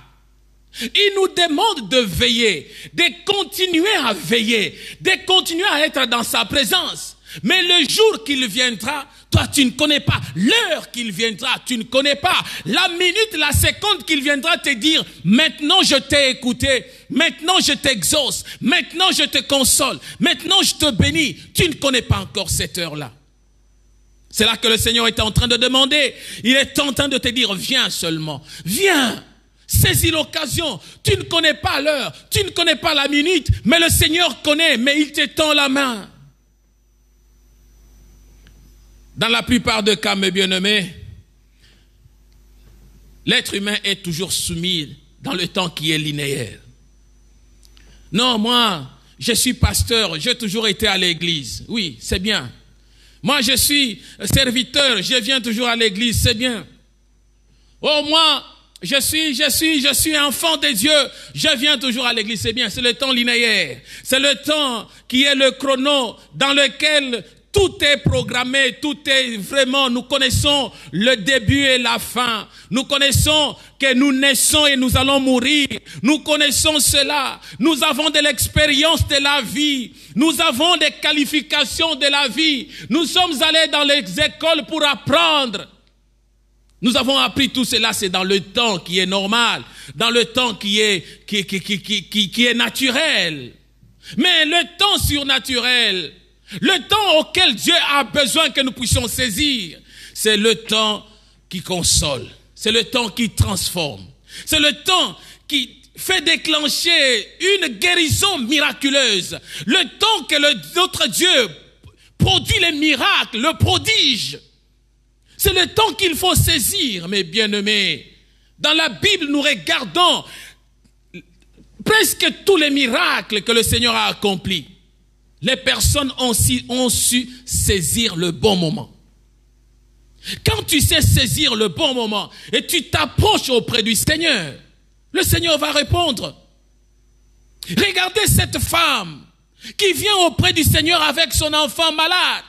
Il nous demande de veiller, de continuer à veiller, de continuer à être dans sa présence. Mais le jour qu'il viendra, toi tu ne connais pas. L'heure qu'il viendra, tu ne connais pas. La minute, la seconde qu'il viendra te dire, maintenant je t'ai écouté, maintenant je t'exauce, maintenant je te console, maintenant je te bénis. Tu ne connais pas encore cette heure-là. C'est là que le Seigneur est en train de demander. Il est en train de te dire, viens seulement, viens. Saisis l'occasion. Tu ne connais pas l'heure, tu ne connais pas la minute, mais le Seigneur connaît, mais il te tend la main. Dans la plupart des cas, mes bien-aimés, l'être humain est toujours soumis dans le temps qui est linéaire. Non, moi, je suis pasteur, j'ai toujours été à l'église. Oui, c'est bien. Moi, je suis serviteur, je viens toujours à l'église, c'est bien. Oh, moi, je suis enfant de Dieu, je viens toujours à l'église, c'est bien. C'est le temps linéaire. C'est le temps qui est le chrono dans lequel tout est programmé, tout est vraiment, nous connaissons le début et la fin. Nous connaissons que nous naissons et nous allons mourir. Nous connaissons cela. Nous avons de l'expérience de la vie. Nous avons des qualifications de la vie. Nous sommes allés dans les écoles pour apprendre. Nous avons appris tout cela, c'est dans le temps qui est normal, dans le temps qui est naturel. Mais le temps surnaturel, le temps auquel Dieu a besoin que nous puissions saisir, c'est le temps qui console, c'est le temps qui transforme, c'est le temps qui fait déclencher une guérison miraculeuse, le temps que notre Dieu produit les miracles, le prodige. C'est le temps qu'il faut saisir, mes bien-aimés. Dans la Bible, nous regardons presque tous les miracles que le Seigneur a accomplis. Les personnes ont su saisir le bon moment. Quand tu sais saisir le bon moment et tu t'approches auprès du Seigneur, le Seigneur va répondre. Regardez cette femme qui vient auprès du Seigneur avec son enfant malade.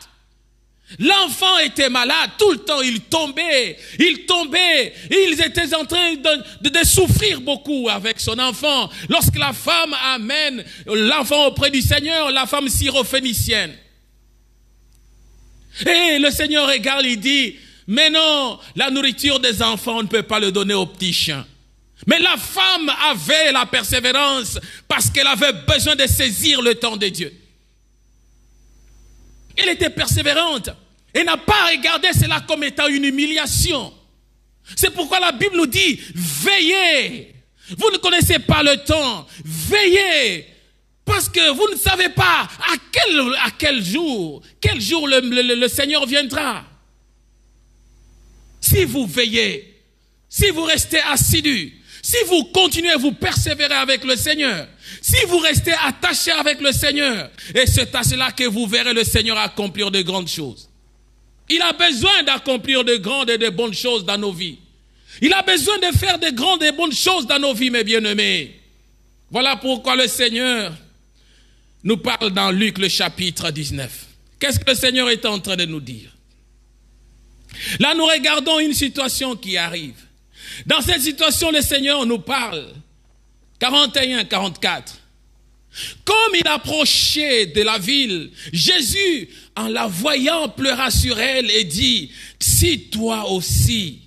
L'enfant était malade, tout le temps il tombait, ils étaient en train de souffrir beaucoup avec son enfant. Lorsque la femme amène l'enfant auprès du Seigneur, la femme syrophénicienne. Et le Seigneur regarde, il dit, mais non, la nourriture des enfants, on ne peut pas le donner aux petits chiens. Mais la femme avait la persévérance parce qu'elle avait besoin de saisir le temps de Dieu. Elle était persévérante et n'a pas regardé cela comme étant une humiliation. C'est pourquoi la Bible nous dit, veillez. Vous ne connaissez pas le temps. Veillez. Parce que vous ne savez pas à quel jour le Seigneur viendra. Si vous veillez, si vous restez assidus, si vous continuez, vous persévérez avec le Seigneur, si vous restez attachés avec le Seigneur, et c'est à cela que vous verrez le Seigneur accomplir de grandes choses. Il a besoin d'accomplir de grandes et de bonnes choses dans nos vies. Il a besoin de faire de grandes et bonnes choses dans nos vies, mes bien-aimés. Voilà pourquoi le Seigneur nous parle dans Luc le chapitre 19. Qu'est-ce que le Seigneur est en train de nous dire? Là, nous regardons une situation qui arrive. Dans cette situation, le Seigneur nous parle. 41-44. Comme il approchait de la ville, Jésus, en la voyant, pleura sur elle et dit, si toi aussi,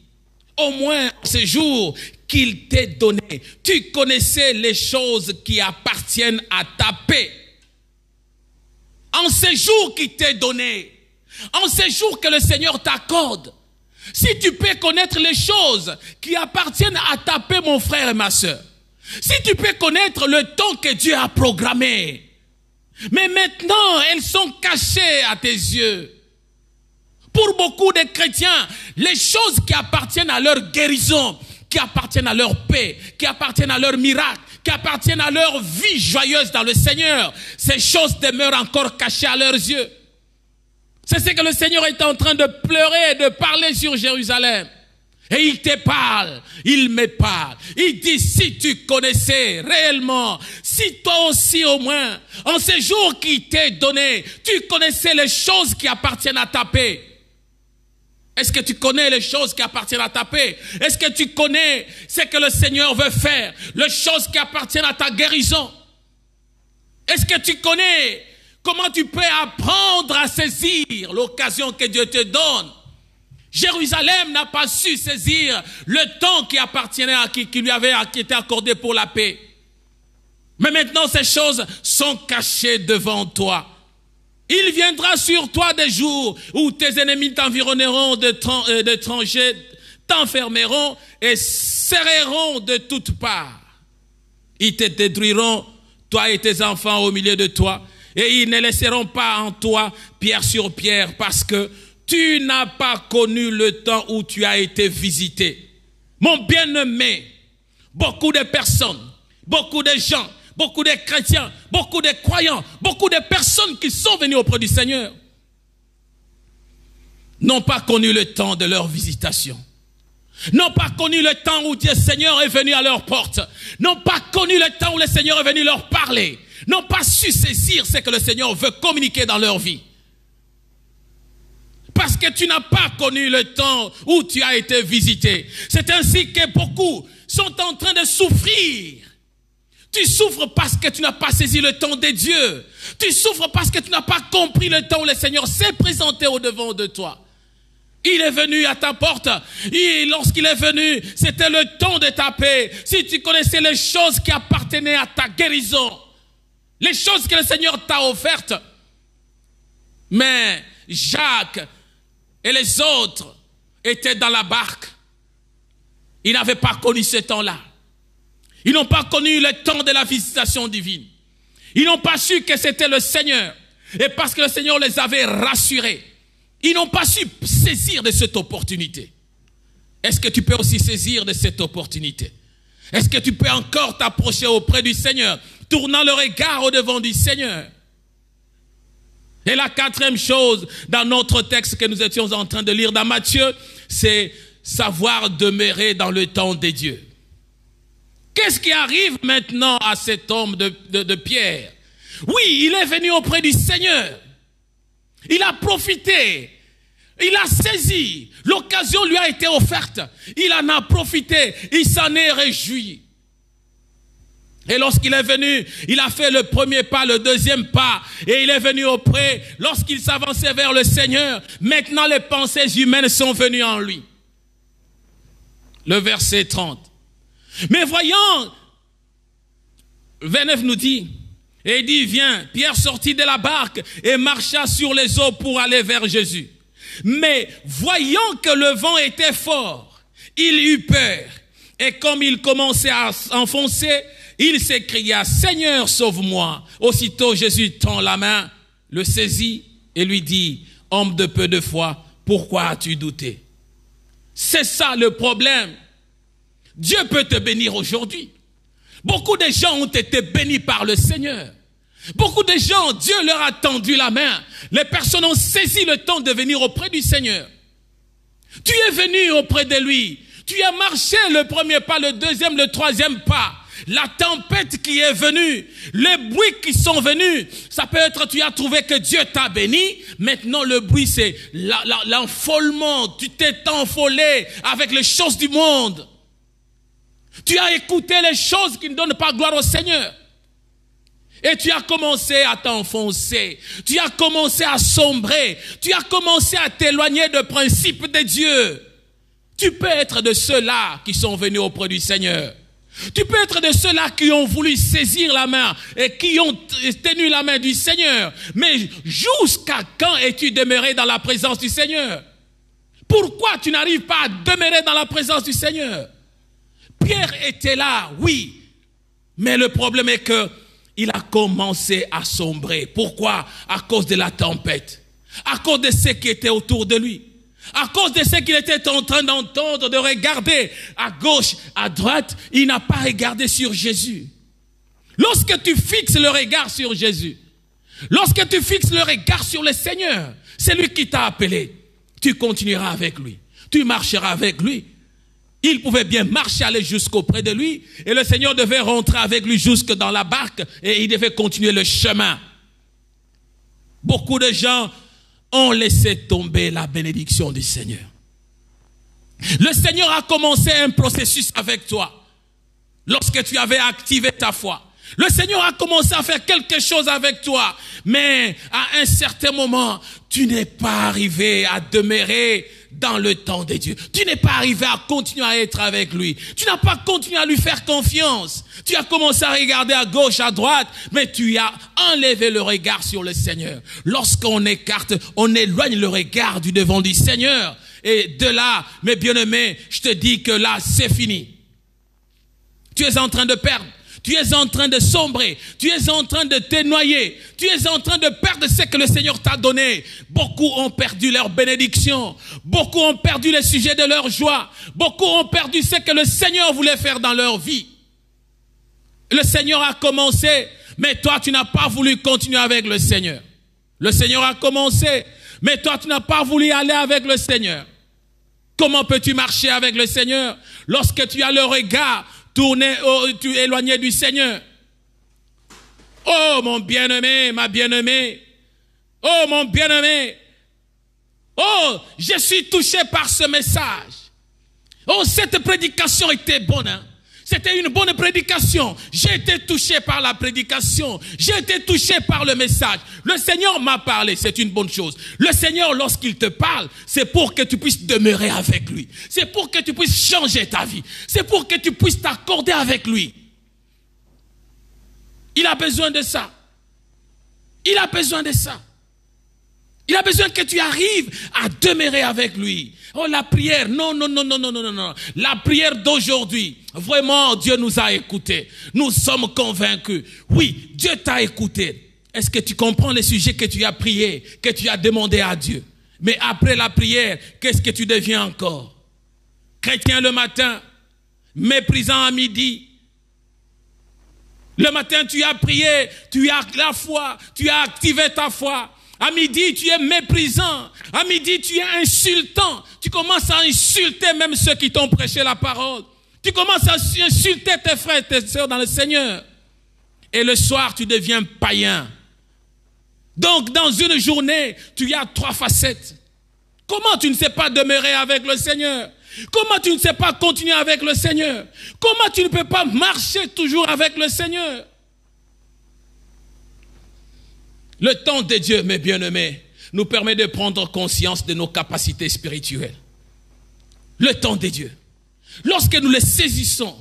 au moins ce jour qu'il t'est donné, tu connaissais les choses qui appartiennent à ta paix. En ce jour qui t'est donné, en ce jour que le Seigneur t'accorde, si tu peux connaître les choses qui appartiennent à ta paix, mon frère et ma soeur, si tu peux connaître le temps que Dieu a programmé, mais maintenant elles sont cachées à tes yeux. Pour beaucoup de chrétiens, les choses qui appartiennent à leur guérison, qui appartiennent à leur paix, qui appartiennent à leur miracle, qui appartiennent à leur vie joyeuse dans le Seigneur, ces choses demeurent encore cachées à leurs yeux. C'est ce que le Seigneur est en train de pleurer, de parler sur Jérusalem. Et il te parle, il me parle. Il dit, si tu connaissais réellement, si toi aussi au moins, en ce jour qui t'est donné, tu connaissais les choses qui appartiennent à ta paix. Est-ce que tu connais les choses qui appartiennent à ta paix? Est-ce que tu connais ce que le Seigneur veut faire? Les choses qui appartiennent à ta guérison? Est-ce que tu connais comment tu peux apprendre à saisir l'occasion que Dieu te donne? Jérusalem n'a pas su saisir le temps qui appartenait à qui était accordé pour la paix. Mais maintenant, ces choses sont cachées devant toi. Il viendra sur toi des jours où tes ennemis t'environneront d'étrangers, t'enfermeront et serreront de toutes parts. Ils te détruiront, toi et tes enfants au milieu de toi, et ils ne laisseront pas en toi pierre sur pierre, parce que tu n'as pas connu le temps où tu as été visité. Mon bien-aimé, beaucoup de personnes, beaucoup de gens, beaucoup de chrétiens, beaucoup de croyants, beaucoup de personnes qui sont venues auprès du Seigneur n'ont pas connu le temps de leur visitation. N'ont pas connu le temps où Dieu Seigneur est venu à leur porte. N'ont pas connu le temps où le Seigneur est venu leur parler. N'ont pas su saisir ce que le Seigneur veut communiquer dans leur vie. parce que tu n'as pas connu le temps où tu as été visité. C'est ainsi que beaucoup sont en train de souffrir. Tu souffres parce que tu n'as pas saisi le temps de Dieu. Tu souffres parce que tu n'as pas compris le temps où le Seigneur s'est présenté au devant de toi. Il est venu à ta porte. Et lorsqu'il est venu, c'était le temps de ta paix. Si tu connaissais les choses qui appartenaient à ta guérison, les choses que le Seigneur t'a offertes. Mais Jacques et les autres étaient dans la barque. Ils n'avaient pas connu ce temps-là. Ils n'ont pas connu le temps de la visitation divine. Ils n'ont pas su que c'était le Seigneur. Et parce que le Seigneur les avait rassurés, ils n'ont pas su saisir de cette opportunité. Est-ce que tu peux aussi saisir de cette opportunité? Est-ce que tu peux encore t'approcher auprès du Seigneur, tournant le regard au devant du Seigneur? Et la quatrième chose dans notre texte que nous étions en train de lire dans Matthieu, c'est savoir demeurer dans le temps de Dieu. Qu'est-ce qui arrive maintenant à cet homme de Pierre? Oui, il est venu auprès du Seigneur. Il a profité. Il a saisi. L'occasion lui a été offerte. Il en a profité. Il s'en est réjoui. Et lorsqu'il est venu, il a fait le premier pas, le deuxième pas. Et il est venu auprès. Lorsqu'il s'avançait vers le Seigneur, maintenant les pensées humaines sont venues en lui. Le verset 30. Mais voyons, 29 nous dit, et il dit, viens, Pierre sortit de la barque et marcha sur les eaux pour aller vers Jésus. Mais voyant que le vent était fort, il eut peur. Et comme il commençait à s'enfoncer, il s'écria, Seigneur, sauve-moi. Aussitôt Jésus tend la main, le saisit et lui dit, homme de peu de foi, pourquoi as-tu douté? C'est ça le problème. Dieu peut te bénir aujourd'hui. Beaucoup de gens ont été bénis par le Seigneur. Beaucoup de gens, Dieu leur a tendu la main. Les personnes ont saisi le temps de venir auprès du Seigneur. Tu es venu auprès de lui. Tu as marché le premier pas, le deuxième, le troisième pas. La tempête qui est venue, les bruits qui sont venus, ça peut être tu as trouvé que Dieu t'a béni. Maintenant le bruit c'est l'enfolement. Tu t'es enfolé avec les choses du monde. Tu as écouté les choses qui ne donnent pas gloire au Seigneur. Et tu as commencé à t'enfoncer. Tu as commencé à sombrer. Tu as commencé à t'éloigner des principes de Dieu. Tu peux être de ceux-là qui sont venus auprès du Seigneur. Tu peux être de ceux-là qui ont voulu saisir la main et qui ont tenu la main du Seigneur. Mais jusqu'à quand es-tu demeuré dans la présence du Seigneur? Pourquoi tu n'arrives pas à demeurer dans la présence du Seigneur? Pierre était là, oui. Mais le problème est que il a commencé à sombrer. Pourquoi? À cause de la tempête. À cause de ce qui était autour de lui. À cause de ce qu'il était en train d'entendre, de regarder à gauche, à droite, il n'a pas regardé sur Jésus. Lorsque tu fixes le regard sur Jésus, lorsque tu fixes le regard sur le Seigneur, c'est lui qui t'a appelé. Tu continueras avec lui. Tu marcheras avec lui. Il pouvait bien marcher, aller jusqu'auprès de lui, et le Seigneur devait rentrer avec lui jusque dans la barque, et il devait continuer le chemin. Beaucoup de gens ont laissé tomber la bénédiction du Seigneur. Le Seigneur a commencé un processus avec toi, lorsque tu avais activé ta foi. Le Seigneur a commencé à faire quelque chose avec toi, mais à un certain moment, tu n'es pas arrivé à demeurer dans le temps de Dieu. Tu n'es pas arrivé à continuer à être avec lui. Tu n'as pas continué à lui faire confiance. Tu as commencé à regarder à gauche, à droite, mais tu as enlevé le regard sur le Seigneur. Lorsqu'on écarte, on éloigne le regard du devant du Seigneur. Et de là, mes bien-aimés, je te dis que là, c'est fini. Tu es en train de perdre. Tu es en train de sombrer. Tu es en train de te noyer. Tu es en train de perdre ce que le Seigneur t'a donné. Beaucoup ont perdu leur bénédiction. Beaucoup ont perdu les sujets de leur joie. Beaucoup ont perdu ce que le Seigneur voulait faire dans leur vie. Le Seigneur a commencé, mais toi tu n'as pas voulu continuer avec le Seigneur. Le Seigneur a commencé, mais toi tu n'as pas voulu aller avec le Seigneur. Comment peux-tu marcher avec le Seigneur lorsque tu as le regard tourné, tu es éloigné du Seigneur? Oh mon bien-aimé, ma bien-aimée. Oh mon bien-aimé. Oh, oh, je suis touché par ce message. Oh, cette prédication était bonne, hein? C'était une bonne prédication. J'ai été touché par la prédication. J'ai été touché par le message. Le Seigneur m'a parlé, c'est une bonne chose. Le Seigneur, lorsqu'il te parle, c'est pour que tu puisses demeurer avec lui. C'est pour que tu puisses changer ta vie. C'est pour que tu puisses t'accorder avec lui. Il a besoin de ça. Il a besoin de ça. Il a besoin que tu arrives à demeurer avec lui. Oh, la prière, non. La prière d'aujourd'hui, vraiment, Dieu nous a écoutés. Nous sommes convaincus. Oui, Dieu t'a écouté. Est-ce que tu comprends les sujets que tu as priés, que tu as demandé à Dieu? Mais après la prière, qu'est-ce que tu deviens encore? Chrétien le matin, méprisant à midi. Le matin, tu as prié, tu as la foi, tu as activé ta foi. À midi, tu es méprisant. À midi, tu es insultant. Tu commences à insulter même ceux qui t'ont prêché la parole. Tu commences à insulter tes frères et tes sœurs dans le Seigneur. Et le soir, tu deviens païen. Donc, dans une journée, tu as 3 facettes. Comment tu ne sais pas demeurer avec le Seigneur? Comment tu ne sais pas continuer avec le Seigneur? Comment tu ne peux pas marcher toujours avec le Seigneur? Le temps de Dieu, mes bien-aimés, nous permet de prendre conscience de nos capacités spirituelles. Le temps de Dieu. Lorsque nous les saisissons,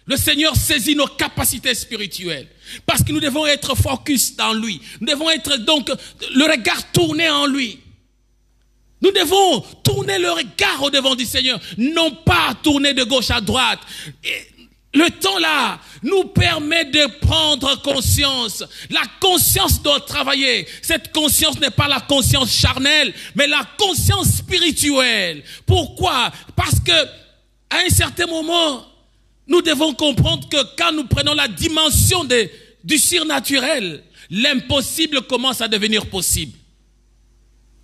le Seigneur saisit nos capacités spirituelles. Parce que nous devons être focus dans lui. Nous devons être donc le regard tourné en lui. Nous devons tourner le regard au devant du Seigneur. Non pas tourner de gauche à droite. Et le temps là nous permet de prendre conscience. La conscience doit travailler. Cette conscience n'est pas la conscience charnelle, mais la conscience spirituelle. Pourquoi? Parce que à un certain moment, nous devons comprendre que quand nous prenons la dimension du surnaturel, l'impossible commence à devenir possible.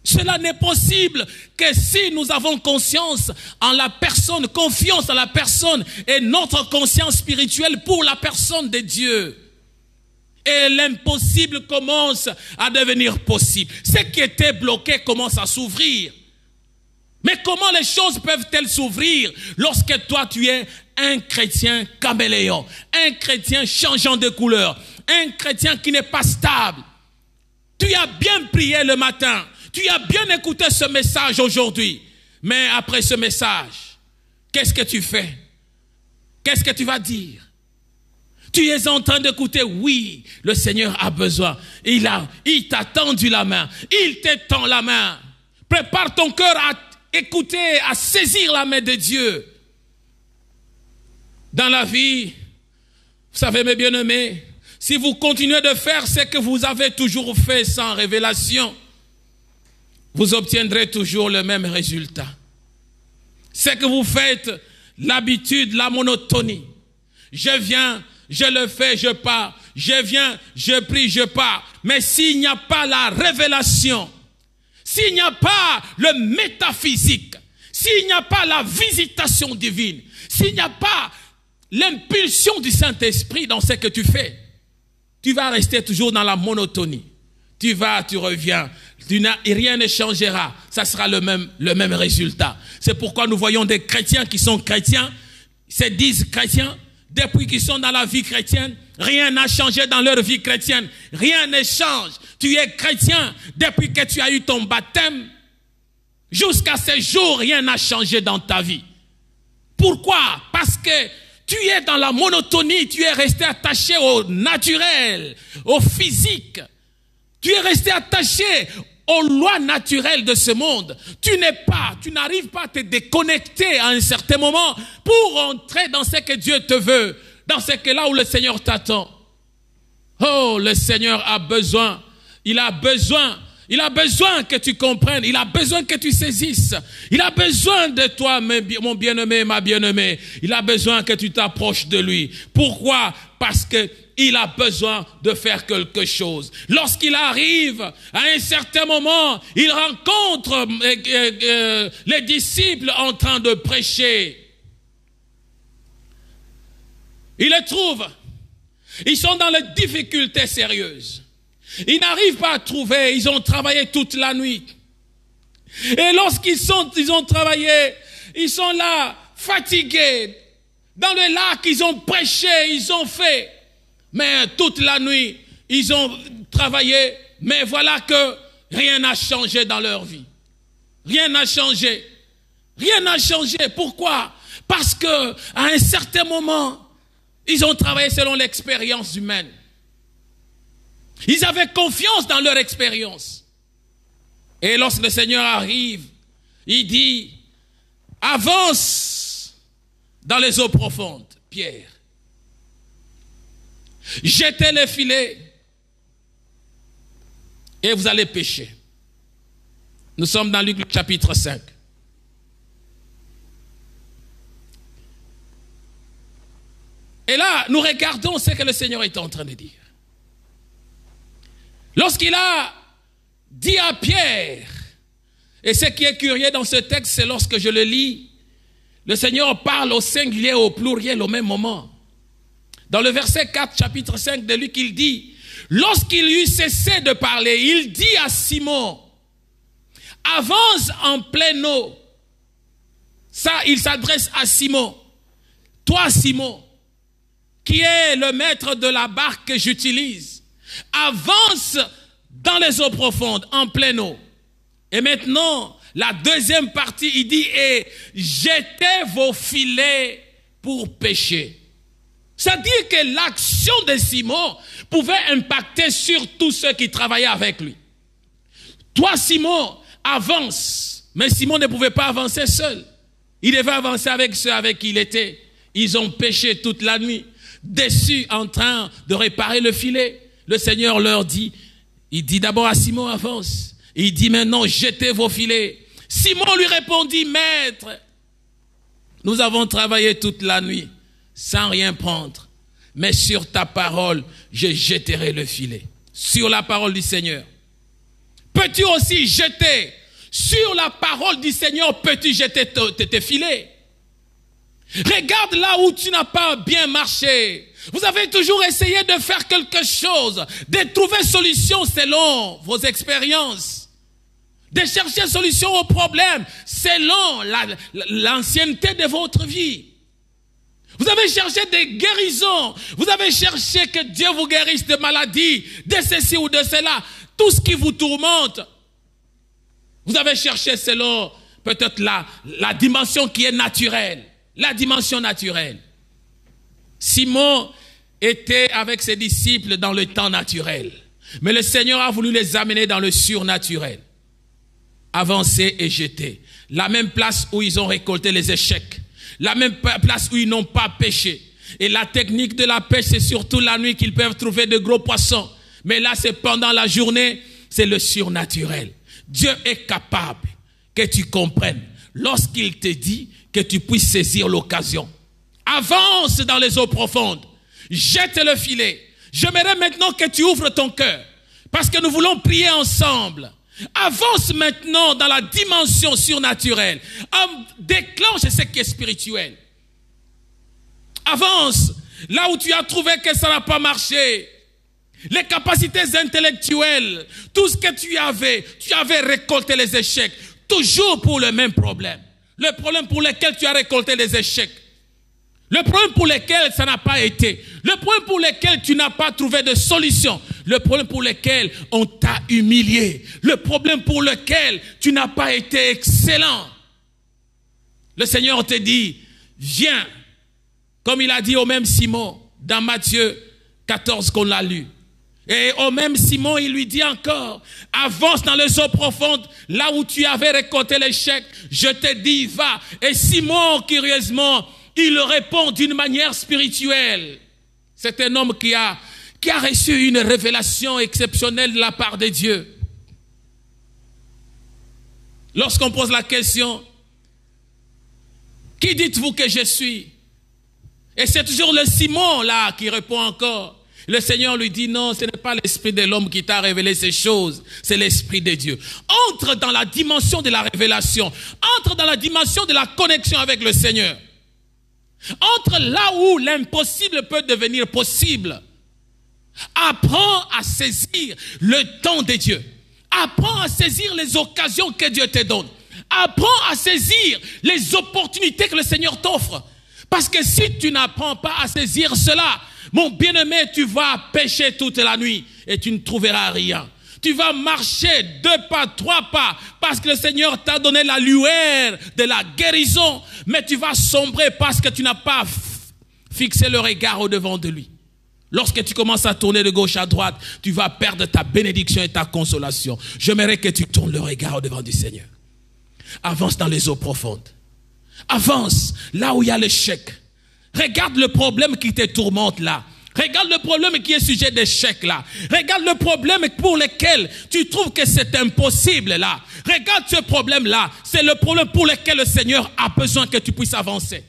Cela n'est possible que si nous avons conscience en la personne, confiance en la personne et notre conscience spirituelle pour la personne de Dieu. Et l'impossible commence à devenir possible. Ce qui était bloqué commence à s'ouvrir. Mais comment les choses peuvent-elles s'ouvrir lorsque toi tu es un chrétien caméléon, un chrétien changeant de couleur, un chrétien qui n'est pas stable? Tu as bien prié le matin. Tu as bien écouté ce message aujourd'hui. Mais après ce message, qu'est-ce que tu fais? Qu'est-ce que tu vas dire? Tu es en train d'écouter, oui, le Seigneur a besoin. Il t'a tendu la main. Il te tend la main. Prépare ton cœur à écouter, à saisir la main de Dieu. Dans la vie, vous savez mes bien-aimés, si vous continuez de faire ce que vous avez toujours fait sans révélation, vous obtiendrez toujours le même résultat. Ce que vous faites, l'habitude, la monotonie. Je viens, je le fais, je pars. Je viens, je prie, je pars. Mais s'il n'y a pas la révélation, s'il n'y a pas le métaphysique, s'il n'y a pas la visitation divine, s'il n'y a pas l'impulsion du Saint-Esprit dans ce que tu fais, tu vas rester toujours dans la monotonie. Tu vas, tu reviens, rien ne changera. Ça sera le même résultat. C'est pourquoi nous voyons des chrétiens qui sont chrétiens, se disent chrétiens, depuis qu'ils sont dans la vie chrétienne, rien n'a changé dans leur vie chrétienne. Rien ne change. Tu es chrétien depuis que tu as eu ton baptême. Jusqu'à ce jour, rien n'a changé dans ta vie. Pourquoi? Parce que tu es dans la monotonie, tu es resté attaché au naturel, au physique. Tu es resté attaché aux lois naturelles de ce monde. Tu n'arrives pas à te déconnecter à un certain moment pour entrer dans ce que Dieu te veut, dans ce que là où le Seigneur t'attend. Oh, le Seigneur a besoin, il a besoin que tu comprennes, il a besoin que tu saisisses, il a besoin de toi, mon bien-aimé, ma bien-aimée, il a besoin que tu t'approches de lui. Pourquoi? Parce que il a besoin de faire quelque chose. Lorsqu'il arrive, à un certain moment, il rencontre les disciples en train de prêcher. Il les trouve. Ils sont dans les difficultés sérieuses. Ils n'arrivent pas à trouver. Ils ont travaillé toute la nuit. Et ils ont travaillé, ils sont là, fatigués. Dans le lac, ils ont prêché, ils ont fait. Mais toute la nuit, ils ont travaillé. Mais voilà que rien n'a changé dans leur vie. Rien n'a changé. Rien n'a changé. Pourquoi? Parce que à un certain moment, ils ont travaillé selon l'expérience humaine. Ils avaient confiance dans leur expérience. Et lorsque le Seigneur arrive, il dit, avance dans les eaux profondes, Pierre. Jetez les filets et vous allez pêcher. Nous sommes dans Luc chapitre 5. Et là, nous regardons ce que le Seigneur est en train de dire. Lorsqu'il a dit à Pierre, et ce qui est curieux dans ce texte, c'est lorsque je le lis, le Seigneur parle au singulier et au pluriel au même moment. Dans le verset 4, chapitre 5 de Luc, il dit, lorsqu'il eut cessé de parler, il dit à Simon, avance en pleine eau. Ça, il s'adresse à Simon. Toi, Simon, qui est le maître de la barque que j'utilise, avance dans les eaux profondes, en pleine eau. Et maintenant, la deuxième partie, il dit, et jetez vos filets pour pêcher. C'est-à-dire que l'action de Simon pouvait impacter sur tous ceux qui travaillaient avec lui. Toi, Simon, avance. Mais Simon ne pouvait pas avancer seul. Il devait avancer avec ceux avec qui il était. Ils ont pêché toute la nuit, déçus, en train de réparer le filet. Le Seigneur leur dit, il dit d'abord à Simon, avance. Il dit maintenant, jetez vos filets. Simon lui répondit, maître, nous avons travaillé toute la nuit sans rien prendre. Mais sur ta parole, je jetterai le filet. Sur la parole du Seigneur. Peux-tu aussi jeter? Sur la parole du Seigneur, peux-tu jeter tes filets? Regarde là où tu n'as pas bien marché. Vous avez toujours essayé de faire quelque chose, de trouver solution selon vos expériences, de chercher solution aux problèmes selon l'ancienneté de votre vie. Vous avez cherché des guérisons, vous avez cherché que Dieu vous guérisse de maladies, de ceci ou de cela, tout ce qui vous tourmente. Vous avez cherché selon peut-être la dimension qui est naturelle, la dimension naturelle. Simon était avec ses disciples dans le temps naturel. Mais le Seigneur a voulu les amener dans le surnaturel. Avancer et jeter. La même place où ils ont récolté les échecs. La même place où ils n'ont pas pêché. Et la technique de la pêche, c'est surtout la nuit qu'ils peuvent trouver de gros poissons. Mais là, c'est pendant la journée, c'est le surnaturel. Dieu est capable que tu comprennes lorsqu'il te dit que tu puisses saisir l'occasion. Avance dans les eaux profondes. Jette le filet. J'aimerais maintenant que tu ouvres ton cœur. Parce que nous voulons prier ensemble. Avance maintenant dans la dimension surnaturelle. Déclenche ce qui est spirituel. Avance là où tu as trouvé que ça n'a pas marché. Les capacités intellectuelles, tout ce que tu avais récolté les échecs. Toujours pour le même problème. Le problème pour lequel tu as récolté les échecs. Le problème pour lequel ça n'a pas été. Le problème pour lequel tu n'as pas trouvé de solution. Le problème pour lequel on t'a humilié. Le problème pour lequel tu n'as pas été excellent. Le Seigneur te dit, viens. Comme il a dit au même Simon, dans Matthieu 14 qu'on l'a lu. Et au même Simon, il lui dit encore, avance dans les eaux profondes, là où tu avais récolté l'échec. Je te dis, va. Et Simon, curieusement, il répond d'une manière spirituelle. C'est un homme qui a reçu une révélation exceptionnelle de la part de Dieu. Lorsqu'on pose la question, qui dites-vous que je suis? Et c'est toujours le Simon là qui répond encore. Le Seigneur lui dit non, ce n'est pas l'esprit de l'homme qui t'a révélé ces choses, c'est l'esprit de Dieu. Entre dans la dimension de la révélation, entre dans la dimension de la connexion avec le Seigneur. Entre là où l'impossible peut devenir possible. Apprends à saisir le temps de Dieu. Apprends à saisir les occasions que Dieu te donne. Apprends à saisir les opportunités que le Seigneur t'offre. Parce que si tu n'apprends pas à saisir cela, mon bien-aimé, tu vas pécher toute la nuit et tu ne trouveras rien. Tu vas marcher 2 pas, 3 pas, parce que le Seigneur t'a donné la lueur de la guérison, mais tu vas sombrer parce que tu n'as pas fixé le regard au-devant de lui. Lorsque tu commences à tourner de gauche à droite, tu vas perdre ta bénédiction et ta consolation. J'aimerais que tu tournes le regard au-devant du Seigneur. Avance dans les eaux profondes. Avance là où il y a l'échec. Regarde le problème qui te tourmente là. Regarde le problème qui est sujet d'échec là. Regarde le problème pour lequel tu trouves que c'est impossible là. Regarde ce problème là. C'est le problème pour lequel le Seigneur a besoin que tu puisses avancer.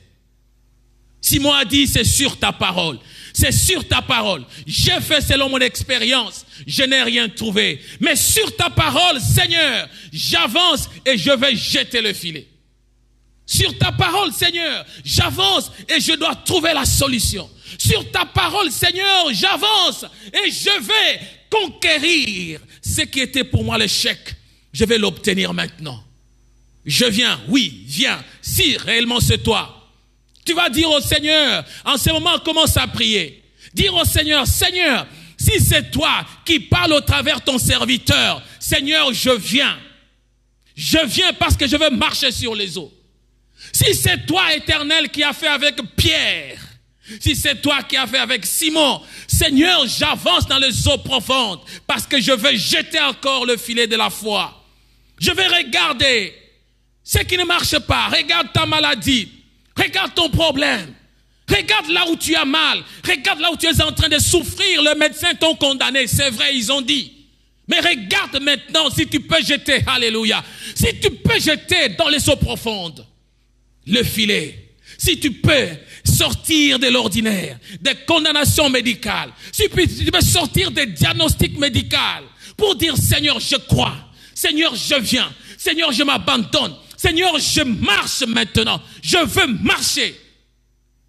Simon a dit, c'est sur ta parole. C'est sur ta parole. J'ai fait selon mon expérience. Je n'ai rien trouvé. Mais sur ta parole, Seigneur, j'avance et je vais jeter le filet. Sur ta parole, Seigneur, j'avance et je dois trouver la solution. Sur ta parole, Seigneur, j'avance et je vais conquérir ce qui était pour moi l'échec. Je vais l'obtenir maintenant. Je viens, oui, viens. Si réellement c'est toi. Tu vas dire au Seigneur, en ce moment, commence à prier. Dire au Seigneur, Seigneur, si c'est toi qui parles au travers ton serviteur, Seigneur, je viens. Je viens parce que je veux marcher sur les eaux. Si c'est toi, Éternel, qui a fait avec Pierre, si c'est toi qui as fait avec Simon, Seigneur, j'avance dans les eaux profondes parce que je veux jeter encore le filet de la foi. Je vais regarder ce qui ne marche pas. Regarde ta maladie. Regarde ton problème. Regarde là où tu as mal. Regarde là où tu es en train de souffrir. Les médecins t'ont condamné. C'est vrai, ils ont dit. Mais regarde maintenant si tu peux jeter, alléluia. Si tu peux jeter dans les eaux profondes le filet. Si tu peux sortir de l'ordinaire, des condamnations médicales. Si tu peux sortir des diagnostics médicaux pour dire, Seigneur, je crois. Seigneur, je viens. Seigneur, je m'abandonne. Seigneur, je marche maintenant. Je veux marcher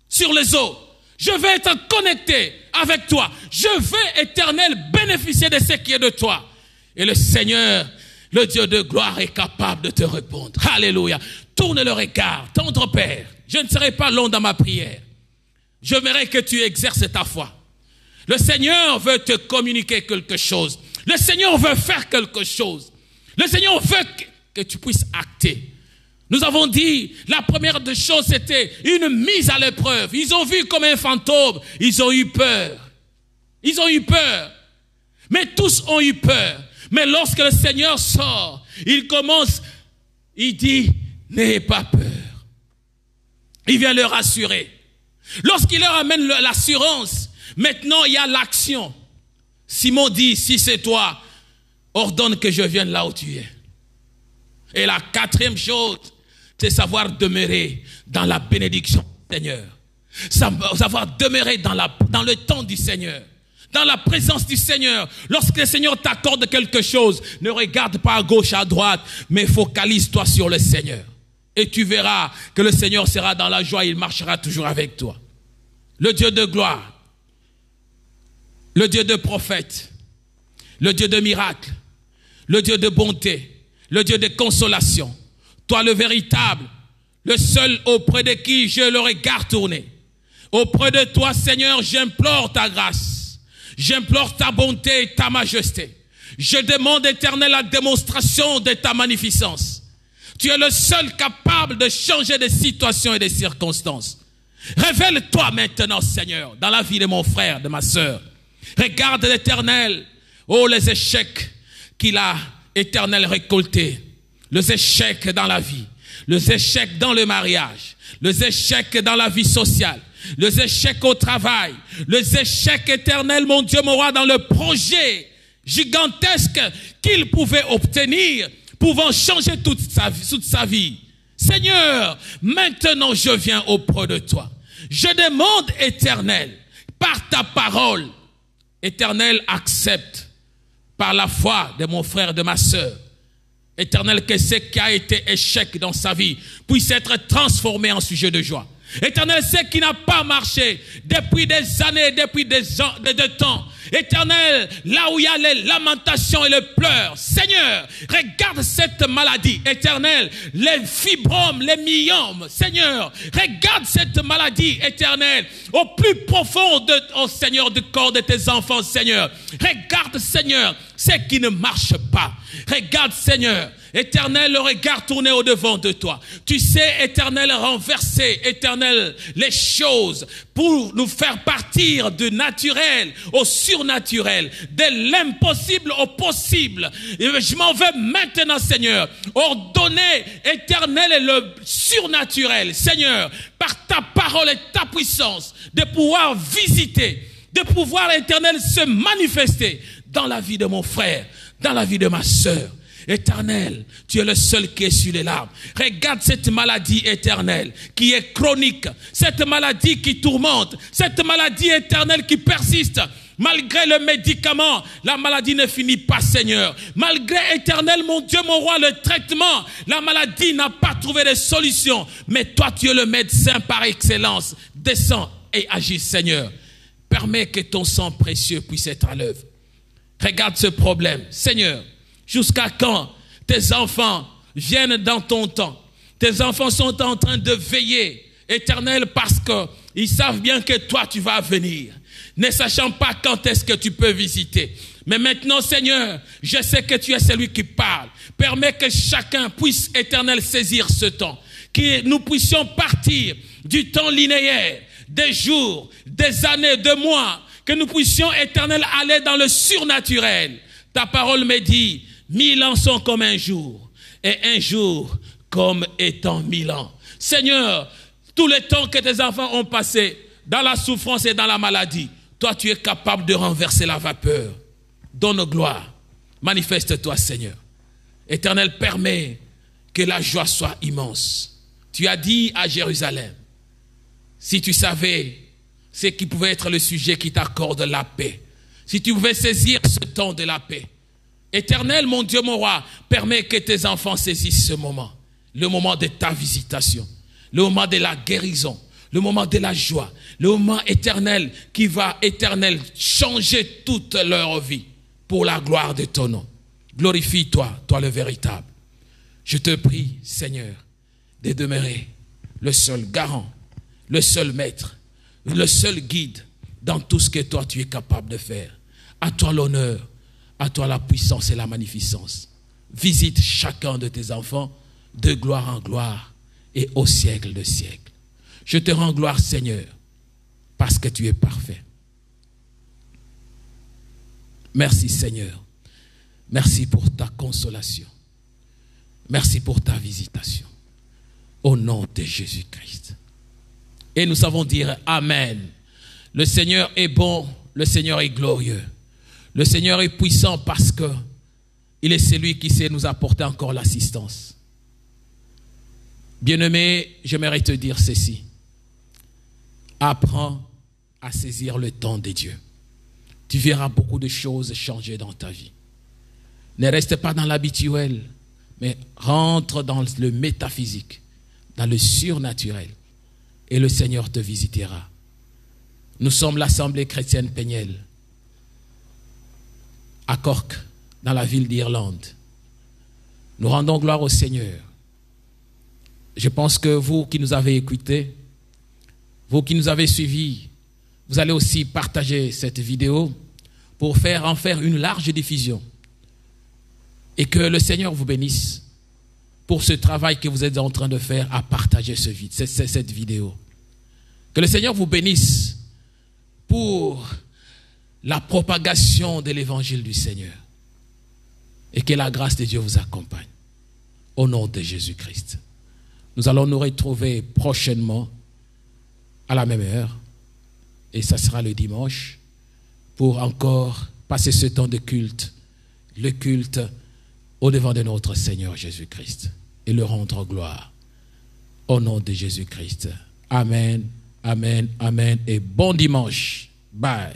sur les eaux. Je veux être connecté avec toi. Je veux, Éternel, bénéficier de ce qui est de toi. Et le Seigneur, le Dieu de gloire, est capable de te répondre. Alléluia. Tourne le regard. Tendre Père, je ne serai pas long dans ma prière. Je verrai que tu exerces ta foi. Le Seigneur veut te communiquer quelque chose. Le Seigneur veut faire quelque chose. Le Seigneur veut que tu puisses acter. Nous avons dit, la première des choses, c'était une mise à l'épreuve. Ils ont vu comme un fantôme. Ils ont eu peur. Ils ont eu peur. Mais tous ont eu peur. Mais lorsque le Seigneur sort, il commence, il dit, n'ayez pas peur. Il vient leur rassurer. Lorsqu'il leur amène l'assurance, maintenant il y a l'action. Simon dit, si c'est toi, ordonne que je vienne là où tu es. Et la 4e chose, c'est savoir demeurer dans la bénédiction du Seigneur. Savoir demeurer dans le temps du Seigneur. Dans la présence du Seigneur. Lorsque le Seigneur t'accorde quelque chose, ne regarde pas à gauche, à droite, mais focalise-toi sur le Seigneur. Et tu verras que le Seigneur sera dans la joie, il marchera toujours avec toi. Le Dieu de gloire, le Dieu de prophète, le Dieu de miracles, le Dieu de bonté, le Dieu de consolation. Toi le véritable, le seul auprès de qui j'ai le regard tourné. Auprès de toi, Seigneur, j'implore ta grâce. J'implore ta bonté et ta majesté. Je demande, Éternel, la démonstration de ta magnificence. Tu es le seul capable de changer des situations et des circonstances. Révèle-toi maintenant, Seigneur, dans la vie de mon frère, de ma sœur. Regarde l'Éternel, oh les échecs qu'il a, Éternel, récoltés. Les échecs dans la vie, les échecs dans le mariage, les échecs dans la vie sociale, les échecs au travail, les échecs éternels, mon Dieu, mon roi, dans le projet gigantesque qu'il pouvait obtenir, pouvant changer toute sa vie. Seigneur, maintenant je viens auprès de toi. Je demande, Éternel, par ta parole, Éternel, accepte par la foi de mon frère, de ma sœur, Éternel, que ce qui a été échec dans sa vie puisse être transformé en sujet de joie. Éternel, ce qui n'a pas marché depuis des années, depuis des temps. Éternel, là où il y a les lamentations et les pleurs, Seigneur, regarde cette maladie. Éternel, les fibromes, les myomes, Seigneur, regarde cette maladie, éternel, au plus profond oh Seigneur, du corps de tes enfants, Seigneur. Regarde, Seigneur, ce qui ne marche pas. Regarde, Seigneur, éternel, le regard tourné au-devant de toi. Tu sais, éternel, renverser, éternel, les choses pour nous faire partir du naturel au surnaturel, de l'impossible au possible. Et je m'en vais maintenant, Seigneur, ordonner, éternel, le surnaturel, Seigneur, par ta parole et ta puissance, de pouvoir visiter, de pouvoir, éternel, se manifester dans la vie de mon frère, dans la vie de ma sœur. Éternel, tu es le seul qui est sur les larmes. Regarde cette maladie éternelle qui est chronique, cette maladie qui tourmente, cette maladie éternelle qui persiste. Malgré le médicament, la maladie ne finit pas, Seigneur. Malgré, éternel, mon Dieu, mon roi, le traitement, la maladie n'a pas trouvé de solution. Mais toi, tu es le médecin par excellence. Descends et agis, Seigneur. Permets que ton sang précieux puisse être à l'œuvre. Regarde ce problème. Seigneur, jusqu'à quand tes enfants viennent dans ton temps? Tes enfants sont en train de veiller, éternel, parce qu'ils savent bien que toi, tu vas venir. Ne sachant pas quand est-ce que tu peux visiter. Mais maintenant, Seigneur, je sais que tu es celui qui parle. Permets que chacun puisse, éternel, saisir ce temps. Que nous puissions partir du temps linéaire, des jours, des années, des mois, que nous puissions, éternel, aller dans le surnaturel. Ta parole me dit, 1000 ans sont comme un jour, et un jour comme étant 1000 ans. Seigneur, tout le temps que tes enfants ont passé dans la souffrance et dans la maladie, toi tu es capable de renverser la vapeur. Donne gloire. Manifeste-toi, Seigneur. Éternel, permets que la joie soit immense. Tu as dit à Jérusalem, si tu savais ce qui pouvait être le sujet qui t'accorde la paix, si tu pouvais saisir ce temps de la paix, Éternel, mon Dieu, mon roi, permets que tes enfants saisissent ce moment, le moment de ta visitation, le moment de la guérison, le moment de la joie, le moment éternel qui va, éternel, changer toute leur vie pour la gloire de ton nom. Glorifie-toi, toi le véritable. Je te prie, Seigneur, de demeurer le seul garant, le seul maître, le seul guide dans tout ce que toi tu es capable de faire. À toi l'honneur, à toi la puissance et la magnificence. Visite chacun de tes enfants de gloire en gloire et au siècle de siècles. Je te rends gloire, Seigneur, parce que tu es parfait. Merci, Seigneur. Merci pour ta consolation. Merci pour ta visitation. Au nom de Jésus-Christ. Et nous savons dire Amen. Le Seigneur est bon, le Seigneur est glorieux. Le Seigneur est puissant parce que il est celui qui sait nous apporter encore l'assistance. Bien-aimé, j'aimerais te dire ceci. Apprends à saisir le temps de Dieu. Tu verras beaucoup de choses changer dans ta vie. Ne reste pas dans l'habituel, mais rentre dans le métaphysique, dans le surnaturel. Et le Seigneur te visitera. Nous sommes l'Assemblée chrétienne Péniel, à Cork, dans la ville d'Irlande. Nous rendons gloire au Seigneur. Je pense que vous qui nous avez écoutés, vous qui nous avez suivis, vous allez aussi partager cette vidéo pour en faire une large diffusion. Et que le Seigneur vous bénisse pour ce travail que vous êtes en train de faire à partager cette vidéo. Que le Seigneur vous bénisse pour la propagation de l'évangile du Seigneur. Et que la grâce de Dieu vous accompagne. Au nom de Jésus-Christ. Nous allons nous retrouver prochainement à la même heure. Et ça sera le dimanche pour encore passer ce temps de culte. Le culte au-devant de notre Seigneur Jésus-Christ. Et le rendre gloire. Au nom de Jésus-Christ. Amen, amen, amen. Et bon dimanche. Bye.